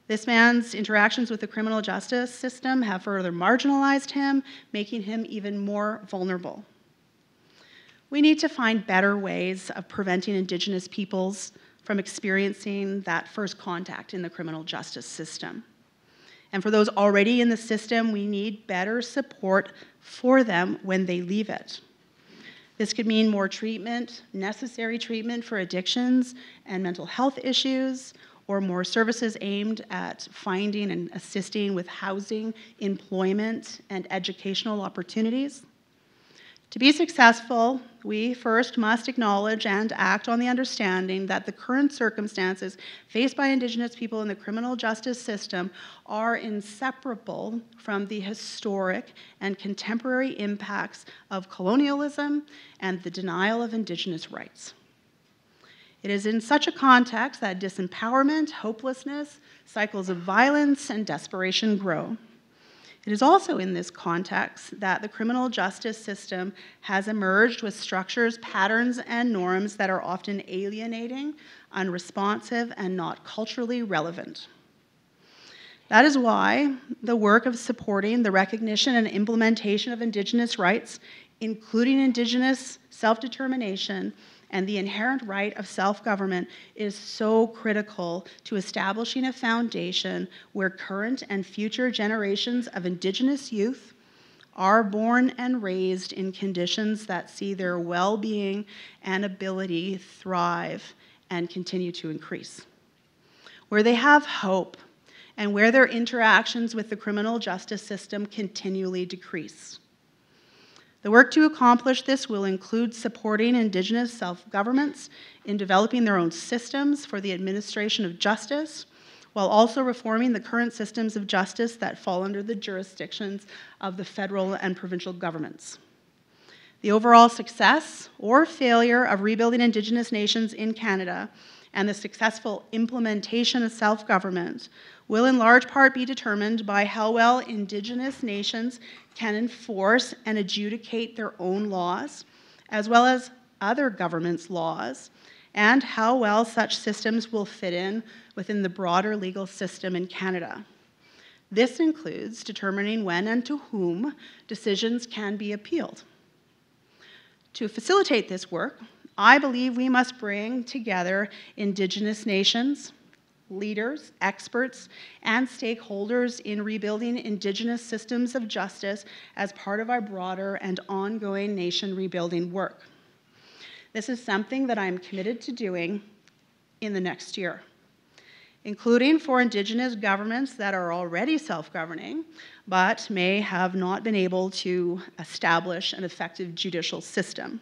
This man's interactions with the criminal justice system have further marginalized him, making him even more vulnerable. We need to find better ways of preventing Indigenous peoples from experiencing that first contact in the criminal justice system. And for those already in the system, we need better support for them when they leave it. This could mean more treatment, necessary treatment for addictions and mental health issues, or more services aimed at finding and assisting with housing, employment, and educational opportunities. To be successful, we first must acknowledge and act on the understanding that the current circumstances faced by Indigenous people in the criminal justice system are inseparable from the historic and contemporary impacts of colonialism and the denial of Indigenous rights. It is in such a context that disempowerment, hopelessness, cycles of violence, and desperation grow. It is also in this context that the criminal justice system has emerged with structures, patterns, and norms that are often alienating, unresponsive, and not culturally relevant. That is why the work of supporting the recognition and implementation of Indigenous rights, including Indigenous self-determination, and the inherent right of self-government is so critical to establishing a foundation where current and future generations of Indigenous youth are born and raised in conditions that see their well-being and ability thrive and continue to increase. Where they have hope and where their interactions with the criminal justice system continually decrease. The work to accomplish this will include supporting Indigenous self-governments in developing their own systems for the administration of justice, while also reforming the current systems of justice that fall under the jurisdictions of the federal and provincial governments. The overall success or failure of rebuilding Indigenous nations in Canada and the successful implementation of self-government will in large part be determined by how well Indigenous nations can enforce and adjudicate their own laws, as well as other governments' laws, and how well such systems will fit in within the broader legal system in Canada. This includes determining when and to whom decisions can be appealed. To facilitate this work, I believe we must bring together Indigenous nations, leaders, experts, and stakeholders in rebuilding Indigenous systems of justice as part of our broader and ongoing nation rebuilding work. This is something that I'm committed to doing in the next year, including for Indigenous governments that are already self-governing, but may have not been able to establish an effective judicial system.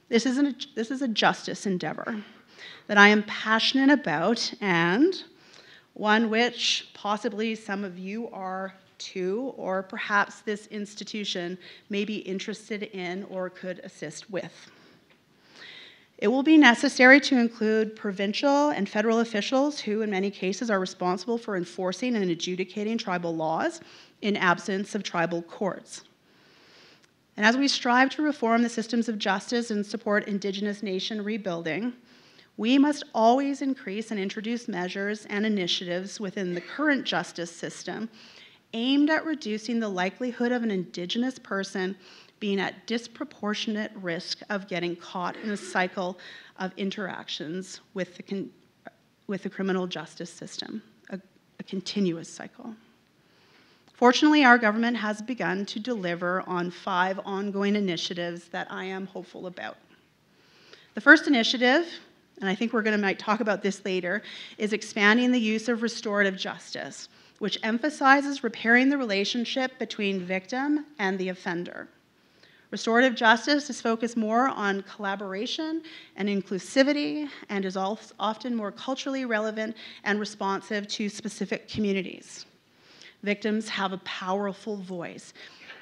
This is a justice endeavor that I am passionate about, and one which possibly some of you are too, or perhaps this institution may be interested in or could assist with. It will be necessary to include provincial and federal officials who, in many cases, are responsible for enforcing and adjudicating tribal laws in absence of tribal courts. And as we strive to reform the systems of justice and support Indigenous nation rebuilding, we must always increase and introduce measures and initiatives within the current justice system aimed at reducing the likelihood of an Indigenous person being at disproportionate risk of getting caught in a cycle of interactions with the criminal justice system, a continuous cycle. Fortunately, our government has begun to deliver on 5 ongoing initiatives that I am hopeful about. The first initiative, and I think we're going to might talk about this later, is expanding the use of restorative justice, which emphasizes repairing the relationship between victim and the offender. Restorative justice is focused more on collaboration and inclusivity and is often more culturally relevant and responsive to specific communities. Victims have a powerful voice,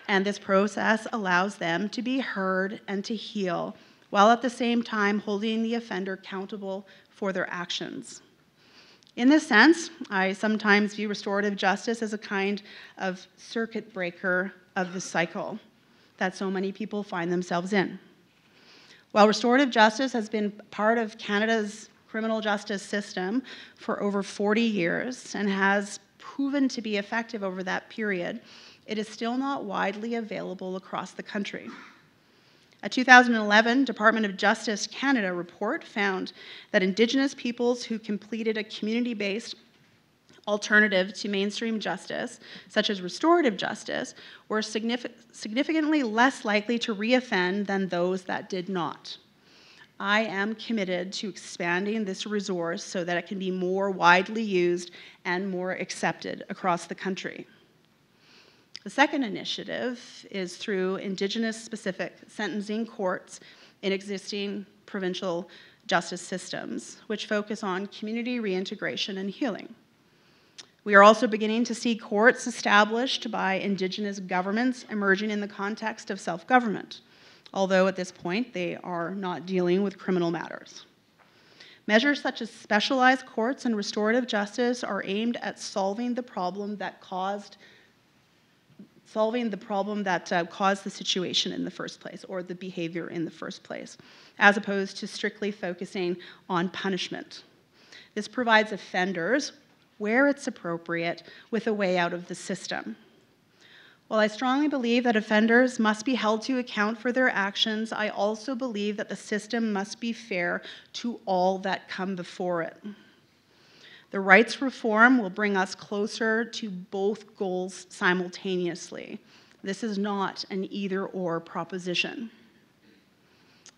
and this process allows them to be heard and to heal, while at the same time holding the offender accountable for their actions. In this sense, I sometimes view restorative justice as a kind of circuit breaker of the cycle that so many people find themselves in. While restorative justice has been part of Canada's criminal justice system for over 40 years and has proven to be effective over that period, it is still not widely available across the country. A 2011 Department of Justice Canada report found that Indigenous peoples who completed a community-based alternative to mainstream justice, such as restorative justice, were significantly less likely to reoffend than those that did not. I am committed to expanding this resource so that it can be more widely used and more accepted across the country. The second initiative is through Indigenous-specific sentencing courts in existing provincial justice systems, which focus on community reintegration and healing. We are also beginning to see courts established by Indigenous governments emerging in the context of self-government, although at this point they are not dealing with criminal matters. Measures such as specialized courts and restorative justice are aimed at solving the problem that caused the situation in the first place, or the behavior in the first place, as opposed to strictly focusing on punishment. This provides offenders, where it's appropriate, with a way out of the system. While I strongly believe that offenders must be held to account for their actions, I also believe that the system must be fair to all that come before it. The rights reform will bring us closer to both goals simultaneously. This is not an either-or proposition.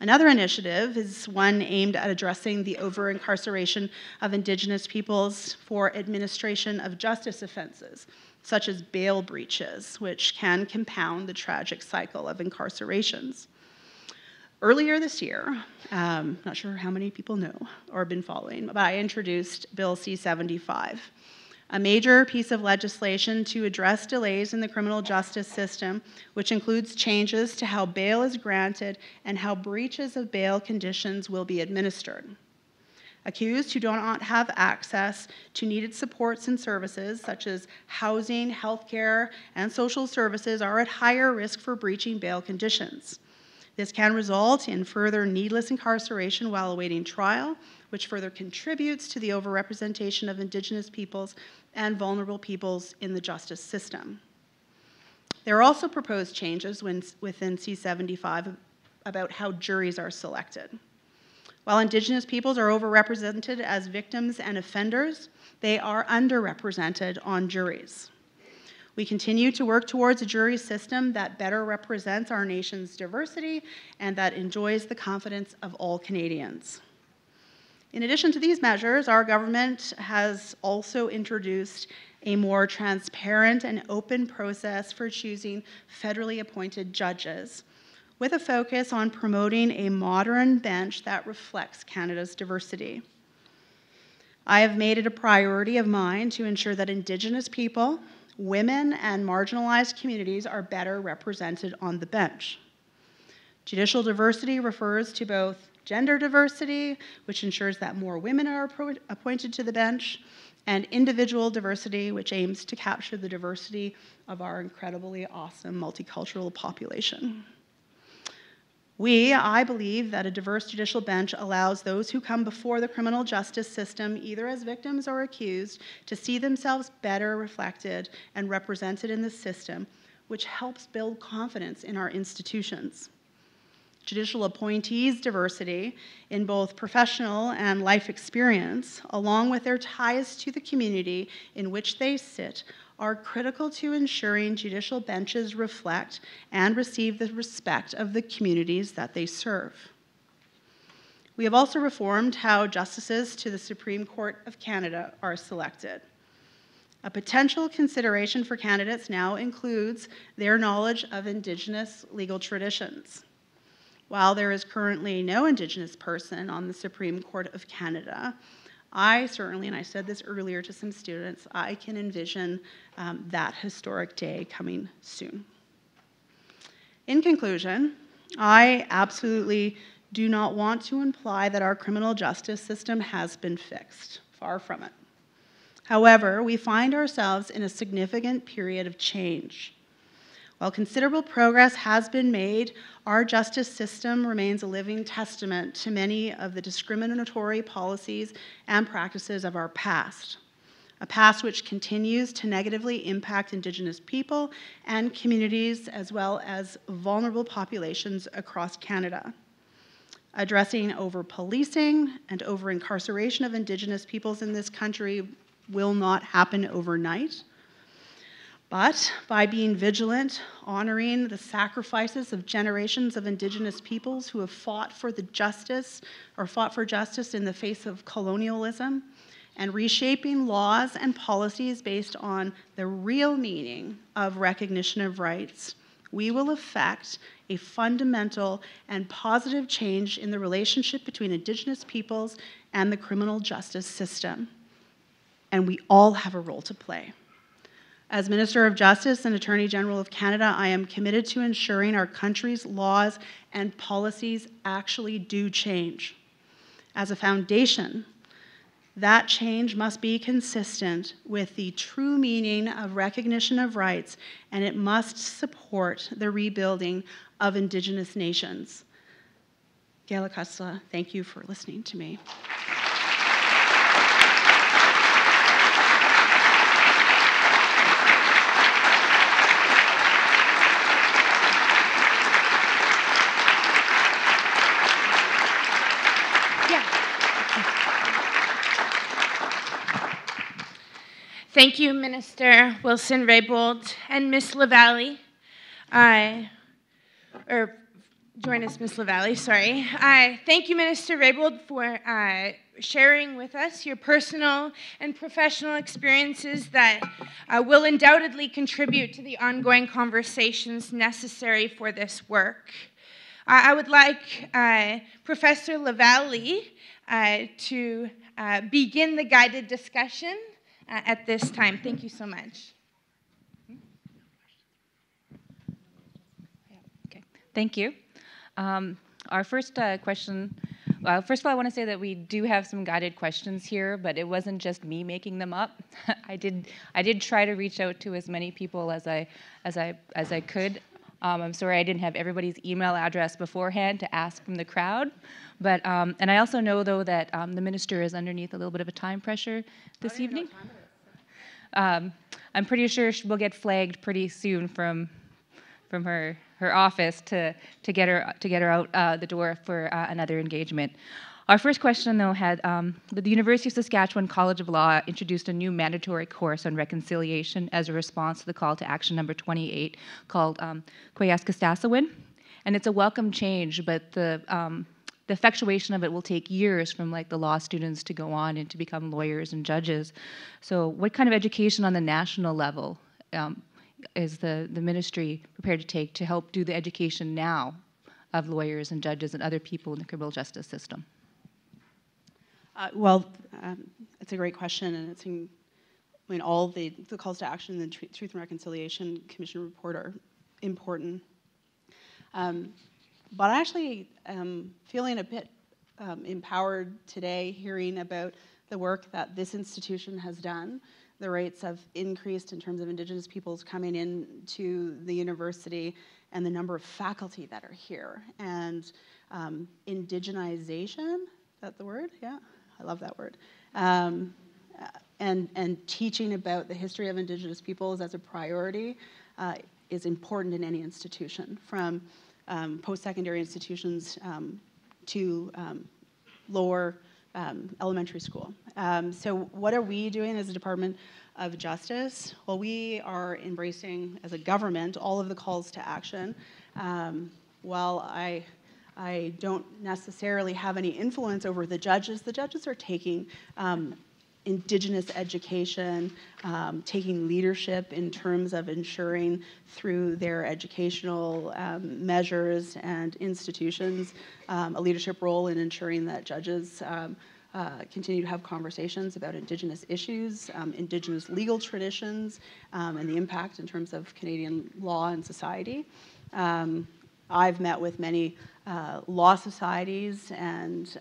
Another initiative is one aimed at addressing the over-incarceration of Indigenous peoples for administration of justice offenses, such as bail breaches, which can compound the tragic cycle of incarcerations. Earlier this year, not sure how many people know or have been following, but I introduced Bill C-75, a major piece of legislation to address delays in the criminal justice system, which includes changes to how bail is granted and how breaches of bail conditions will be administered. Accused who do not have access to needed supports and services, such as housing, healthcare, and social services, are at higher risk for breaching bail conditions. This can result in further needless incarceration while awaiting trial, which further contributes to the overrepresentation of Indigenous peoples and vulnerable peoples in the justice system. There are also proposed changes within C-75 about how juries are selected. While Indigenous peoples are overrepresented as victims and offenders, they are underrepresented on juries. We continue to work towards a jury system that better represents our nation's diversity and that enjoys the confidence of all Canadians. In addition to these measures, our government has also introduced a more transparent and open process for choosing federally appointed judges, with a focus on promoting a modern bench that reflects Canada's diversity. I have made it a priority of mine to ensure that Indigenous people, women, and marginalized communities are better represented on the bench. Judicial diversity refers to both gender diversity, which ensures that more women are appointed to the bench, and individual diversity, which aims to capture the diversity of our incredibly awesome multicultural population. I believe that a diverse judicial bench allows those who come before the criminal justice system, either as victims or accused, to see themselves better reflected and represented in the system, which helps build confidence in our institutions. Judicial appointees' diversity in both professional and life experience, along with their ties to the community in which they sit, are critical to ensuring judicial benches reflect and receive the respect of the communities that they serve. We have also reformed how justices to the Supreme Court of Canada are selected. A potential consideration for candidates now includes their knowledge of Indigenous legal traditions. While there is currently no Indigenous person on the Supreme Court of Canada, I certainly, and I said this earlier to some students, I can envision that historic day coming soon. In conclusion, I absolutely do not want to imply that our criminal justice system has been fixed. Far from it. However, we find ourselves in a significant period of change. While considerable progress has been made, our justice system remains a living testament to many of the discriminatory policies and practices of our past, a past which continues to negatively impact Indigenous people and communities, as well as vulnerable populations across Canada. Addressing over-policing and over-incarceration of Indigenous peoples in this country will not happen overnight. But by being vigilant, honoring the sacrifices of generations of Indigenous peoples who have fought for justice in the face of colonialism, and reshaping laws and policies based on the real meaning of recognition of rights, we will effect a fundamental and positive change in the relationship between Indigenous peoples and the criminal justice system. And we all have a role to play. As Minister of Justice and Attorney General of Canada, I am committed to ensuring our country's laws and policies actually do change. As a foundation, that change must be consistent with the true meaning of recognition of rights, and it must support the rebuilding of Indigenous nations. Gaila Kusla, thank you for listening to me. Thank you, Minister Wilson-Raybould and Ms. LaValle. Join us, Ms. LaValle, sorry. Thank you, Minister Raybould, for sharing with us your personal and professional experiences that will undoubtedly contribute to the ongoing conversations necessary for this work. I would like Professor LaValle to begin the guided discussion at this time. Thank you so much. Okay, thank you. Our first question, first of all, I want to say that we do have some guided questions here, but it wasn't just me making them up. I did try to reach out to as many people as I could. I'm sorry I didn't have everybody's email address beforehand to ask from the crowd, but and I also know though that the minister is underneath a little bit of a time pressure this evening. I'm pretty sure she will get flagged pretty soon from her office to get her out the door for another engagement. Our first question, though, had the University of Saskatchewan College of Law introduced a new mandatory course on reconciliation as a response to the call to action number 28 called Kwayaskasasawin. And it's a welcome change, but the effectuation of it will take years from like the law students to go on and to become lawyers and judges. So what kind of education on the national level is the ministry prepared to take to help do the education now of lawyers and judges and other people in the criminal justice system? It's a great question, and all the calls to action in the Truth and Reconciliation Commission report are important. But I actually am feeling a bit empowered today hearing about the work that this institution has done. The rates have increased in terms of Indigenous peoples coming into the university and the number of faculty that are here. And indigenization, is that the word? Yeah, I love that word. And teaching about the history of Indigenous peoples as a priority is important in any institution, from post-secondary institutions to lower elementary school. So what are we doing as a Department of Justice? Well, we are embracing, as a government, all of the calls to action. While I don't necessarily have any influence over the judges are taking Indigenous education, taking leadership in terms of ensuring through their educational measures and institutions a leadership role in ensuring that judges continue to have conversations about Indigenous issues, Indigenous legal traditions, and the impact in terms of Canadian law and society. I've met with many law societies and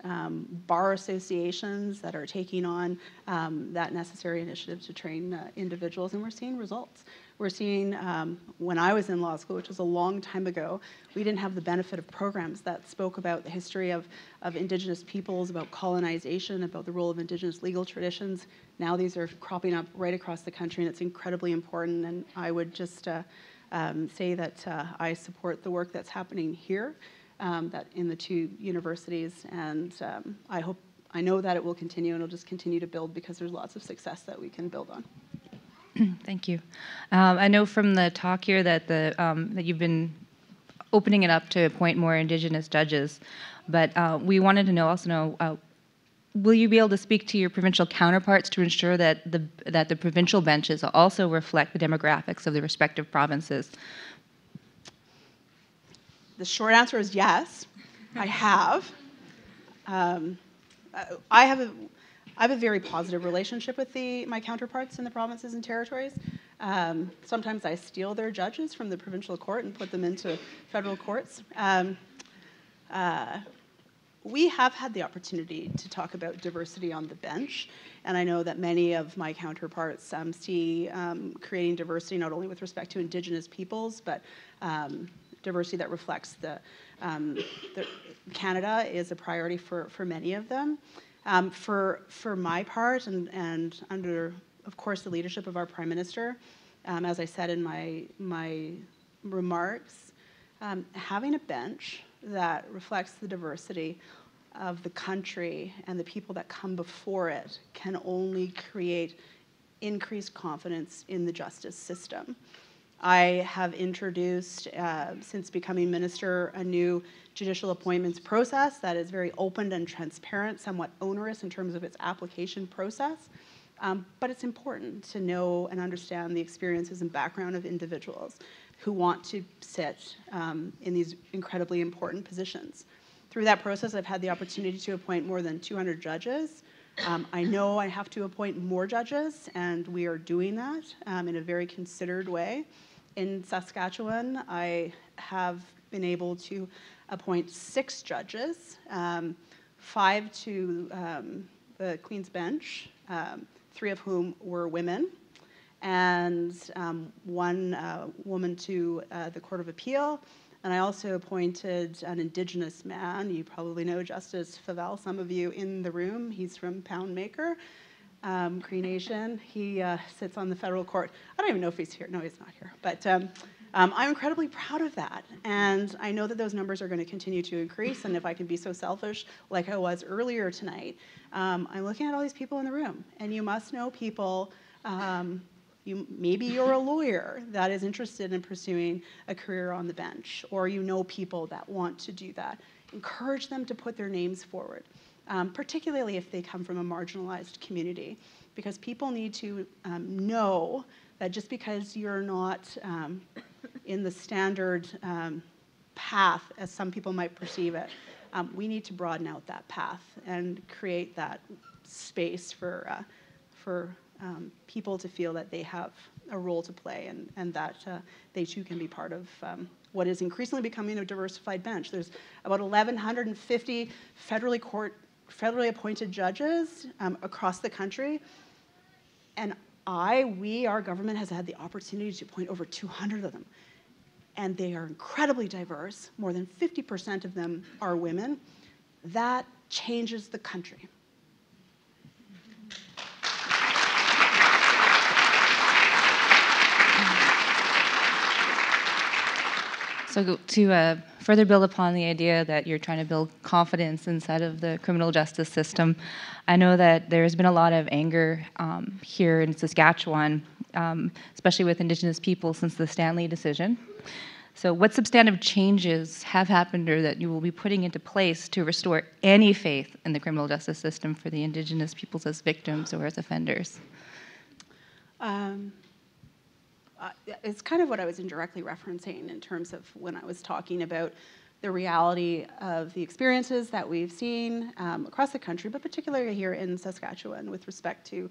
bar associations that are taking on that necessary initiative to train individuals, and we're seeing results. We're seeing, when I was in law school, which was a long time ago, we didn't have the benefit of programs that spoke about the history of Indigenous peoples, about colonization, about the role of Indigenous legal traditions. Now these are cropping up right across the country, and it's incredibly important, and I would just say that I support the work that's happening here, that in the two universities, and I know that it will continue, and it'll just continue to build because there's lots of success that we can build on. Thank you. I know from the talk here that that you've been opening it up to appoint more Indigenous judges, but we wanted to know will you be able to speak to your provincial counterparts to ensure that the provincial benches also reflect the demographics of the respective provinces? The short answer is yes. I have. I have a very positive relationship with my counterparts in the provinces and territories. Sometimes I steal their judges from the provincial court and put them into federal courts. We have had the opportunity to talk about diversity on the bench, and I know that many of my counterparts see creating diversity not only with respect to Indigenous peoples, but diversity that reflects the Canada is a priority for many of them. For my part, and under, of course, the leadership of our Prime Minister, as I said in my remarks, having a bench that reflects the diversity of the country and the people that come before it can only create increased confidence in the justice system. I have introduced, since becoming minister, a new judicial appointments process that is very open and transparent, somewhat onerous in terms of its application process. But it's important to know and understand the experiences and background of individuals who want to sit in these incredibly important positions. Through that process, I've had the opportunity to appoint more than 200 judges. I know I have to appoint more judges, and we are doing that in a very considered way. In Saskatchewan, I have been able to appoint 6 judges, 5 to the Queen's Bench, 3 of whom were women, and 1 woman to the Court of Appeal. And I also appointed an Indigenous man. You probably know Justice LaValle, some of you in the room. He's from Poundmaker, Cree Nation. He sits on the federal court. I don't even know if he's here. No, he's not here. But I'm incredibly proud of that. And I know that those numbers are going to continue to increase. And if I can be so selfish like I was earlier tonight, I'm looking at all these people in the room. And you must know people. Maybe you're a lawyer that is interested in pursuing a career on the bench, or you know people that want to do that. Encourage them to put their names forward, particularly if they come from a marginalized community, because people need to know that just because you're not in the standard path, as some people might perceive it, we need to broaden out that path and create that space for people to feel that they have a role to play, and that they too can be part of what is increasingly becoming a diversified bench. There's about 1,150 federally appointed judges across the country, and our government has had the opportunity to appoint over 200 of them. And they are incredibly diverse. More than 50% of them are women. That changes the country. So to further build upon the idea that you're trying to build confidence inside of the criminal justice system, I know that there's been a lot of anger here in Saskatchewan, especially with Indigenous peoples since the Stanley decision. So what substantive changes have happened or that you will be putting into place to restore any faith in the criminal justice system for the Indigenous peoples as victims or as offenders? It's kind of what I was indirectly referencing in terms of when I was talking about the reality of the experiences that we've seen across the country, but particularly here in Saskatchewan with respect to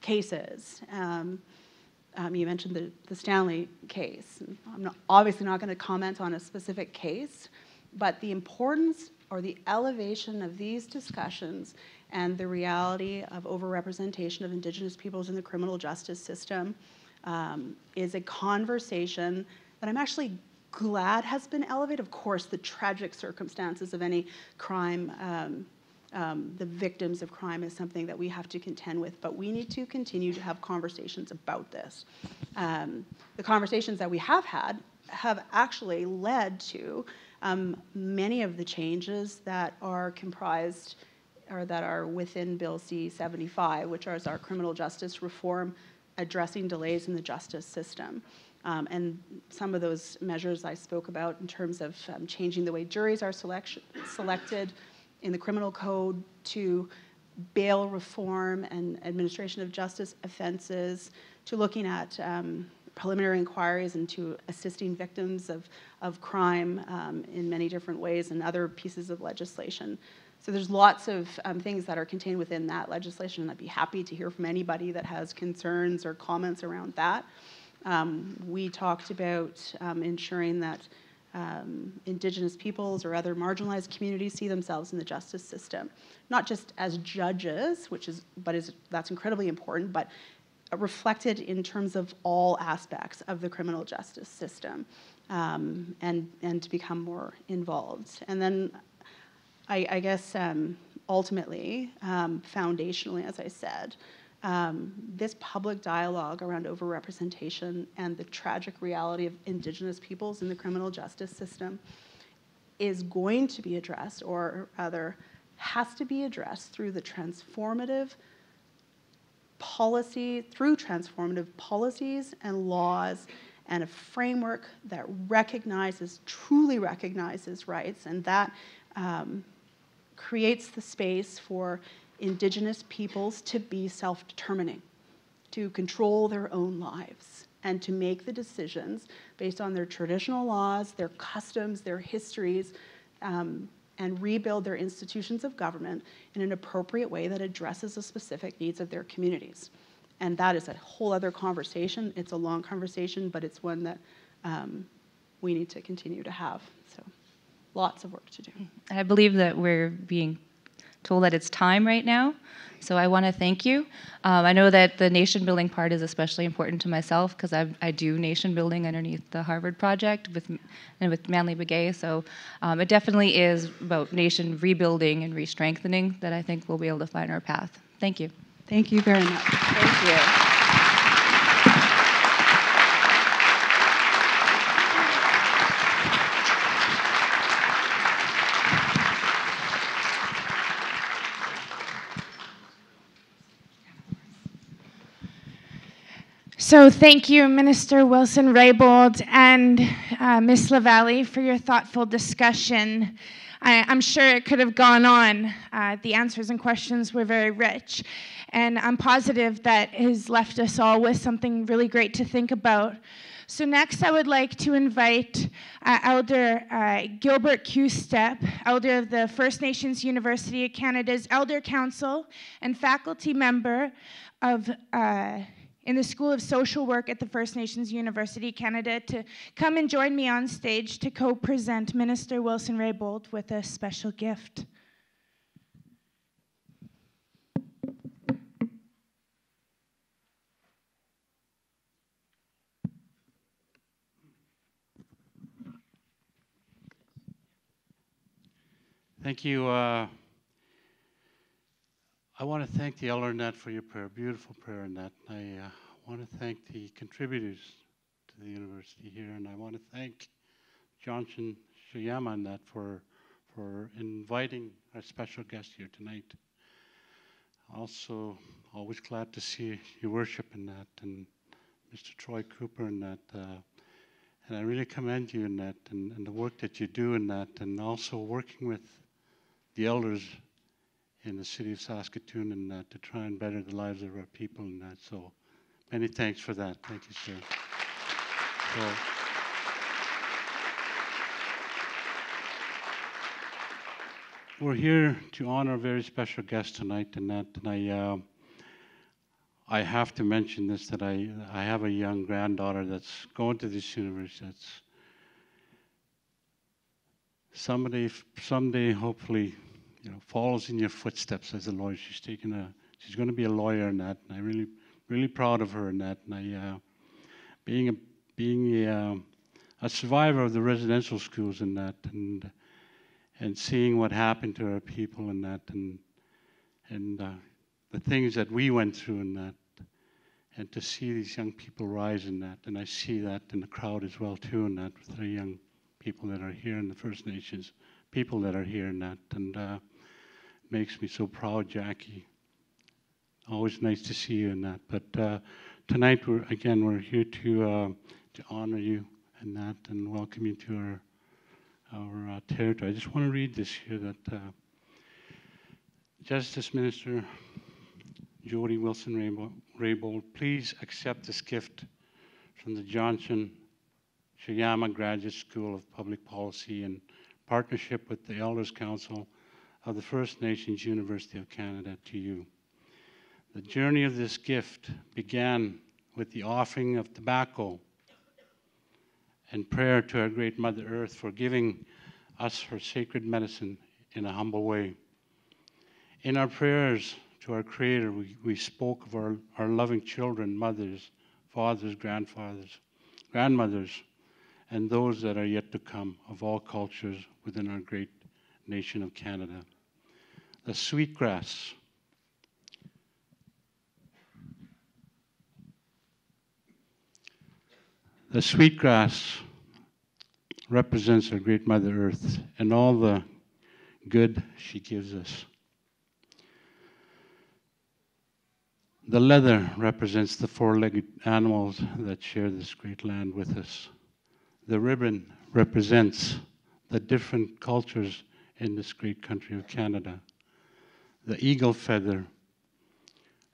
cases. You mentioned the Stanley case. I'm obviously not going to comment on a specific case, but the importance or the elevation of these discussions and the reality of overrepresentation of Indigenous peoples in the criminal justice system is a conversation that I'm actually glad has been elevated. Of course, the tragic circumstances of any crime, the victims of crime is something that we have to contend with, but we need to continue to have conversations about this. The conversations that we have had have actually led to many of the changes that are comprised or that are within Bill C-75, which is our criminal justice reform addressing delays in the justice system. And some of those measures I spoke about in terms of changing the way juries are selected in the criminal code, to bail reform and administration of justice offenses, to looking at preliminary inquiries and to assisting victims of crime in many different ways, and other pieces of legislation. So there's lots of things that are contained within that legislation, and I'd be happy to hear from anybody that has concerns or comments around that. We talked about ensuring that Indigenous peoples or other marginalized communities see themselves in the justice system, not just as judges, that's incredibly important, but reflected in terms of all aspects of the criminal justice system, and to become more involved. And then I guess ultimately, foundationally, as I said, this public dialogue around overrepresentation and the tragic reality of Indigenous peoples in the criminal justice system is going to be addressed, or rather has to be addressed through transformative policies and laws, and a framework that truly recognizes rights, and that creates the space for Indigenous peoples to be self-determining, to control their own lives, and to make the decisions based on their traditional laws, their customs, their histories, and rebuild their institutions of government in an appropriate way that addresses the specific needs of their communities. And that is a whole other conversation. It's a long conversation, but it's one that we need to continue to have. So lots of work to do. I believe that we're being told that it's time right now, so I want to thank you. I know that the nation building part is especially important to myself because I do nation building underneath the Harvard Project with Manly Begay, so it definitely is about nation rebuilding and re-strengthening that I think we'll be able to find our path. Thank you. Thank you very much. Thank you. So thank you, Minister Wilson-Raybould and Ms. LaValle, for your thoughtful discussion. I'm sure it could have gone on. The answers and questions were very rich. And I'm positive that has left us all with something really great to think about. So next I would like to invite Elder Gilbert Q. Step, Elder of the First Nations University of Canada's Elder Council and faculty member of in the School of Social Work at the First Nations University of Canada, to come and join me on stage to co-present Minister Wilson-Raybould with a special gift. Thank you. I want to thank the Elder Annette for your prayer, beautiful prayer, Annette. I want to thank the contributors to the university here, and I want to thank Johnson Shoyama, Annette, for inviting our special guest here tonight. Also, always glad to see your worship, Annette, and Mr. Troy Cooper, Annette. And I really commend you, Annette, and the work that you do, Annette, and also working with the elders in the city of Saskatoon and to try and better the lives of our people and that. So many thanks for that. Thank you, sir. So, we're here to honor a very special guest tonight, and I have to mention this, that I have a young granddaughter that's going to this university. That's someday, hopefully, follows in your footsteps as a lawyer. She's going to be a lawyer in that, and I'm really, really proud of her in that. And being a survivor of the residential schools in that, and seeing what happened to our people in that, and the things that we went through in that, and to see these young people rise in that, and I see that in the crowd as well too, in that, with the young people that are here in the First Nations, people that are here in that, and makes me so proud, Jackie. Always nice to see you in that. But tonight we're here to honor you in that and welcome you to our territory. I just want to read this here, that Justice Minister Jody Wilson-Raybould, please accept this gift from the Johnson Shoyama Graduate School of Public Policy in partnership with the Elders Council of the First Nations University of Canada to you. The journey of this gift began with the offering of tobacco and prayer to our great Mother Earth for giving us her sacred medicine in a humble way. In our prayers to our Creator, we spoke of our loving children, mothers, fathers, grandfathers, grandmothers, and those that are yet to come of all cultures within our great nation of Canada. The sweetgrass. The sweetgrass represents our great Mother Earth and all the good she gives us. The leather represents the four-legged animals that share this great land with us. The ribbon represents the different cultures in this great country of Canada. The eagle feather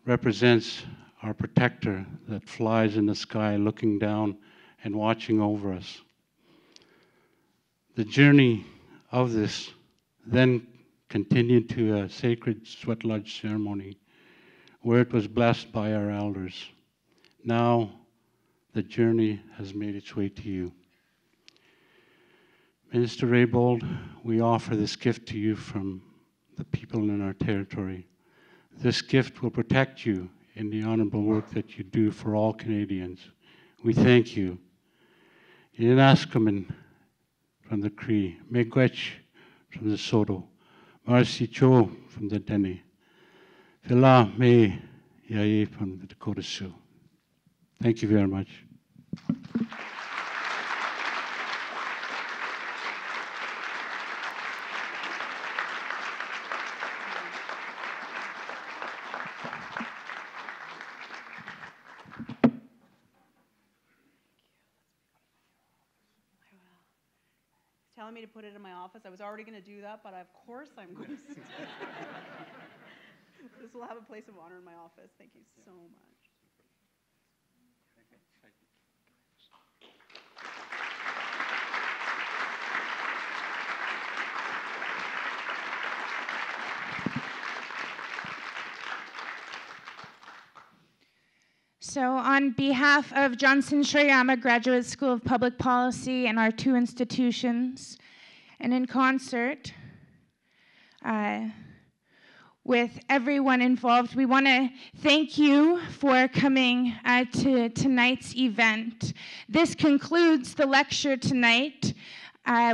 represents our protector that flies in the sky looking down and watching over us. The journey of this then continued to a sacred sweat lodge ceremony where it was blessed by our elders. Now the journey has made its way to you. Minister Raybould, we offer this gift to you from the people in our territory. This gift will protect you in the honorable work that you do for all Canadians. We thank you. Inaugural from the Cree, Miigwech from the Soto, Marcy Cho from the Dene, Phila Me Yaye from the Dakota Sioux. Thank you very much. Telling me to put it in my office. I was already going to do that, but of course I'm going to. This will have a place of honor in my office. Thank you so much. So on behalf of Johnson-Shoyama Graduate School of Public Policy and our two institutions, and in concert with everyone involved, we want to thank you for coming to tonight's event. This concludes the lecture tonight.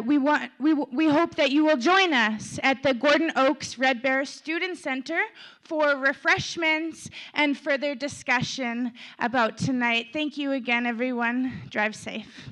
We hope that you will join us at the Gordon Oaks Red Bear Student Center for refreshments and further discussion about tonight. Thank you again, everyone. Drive safe.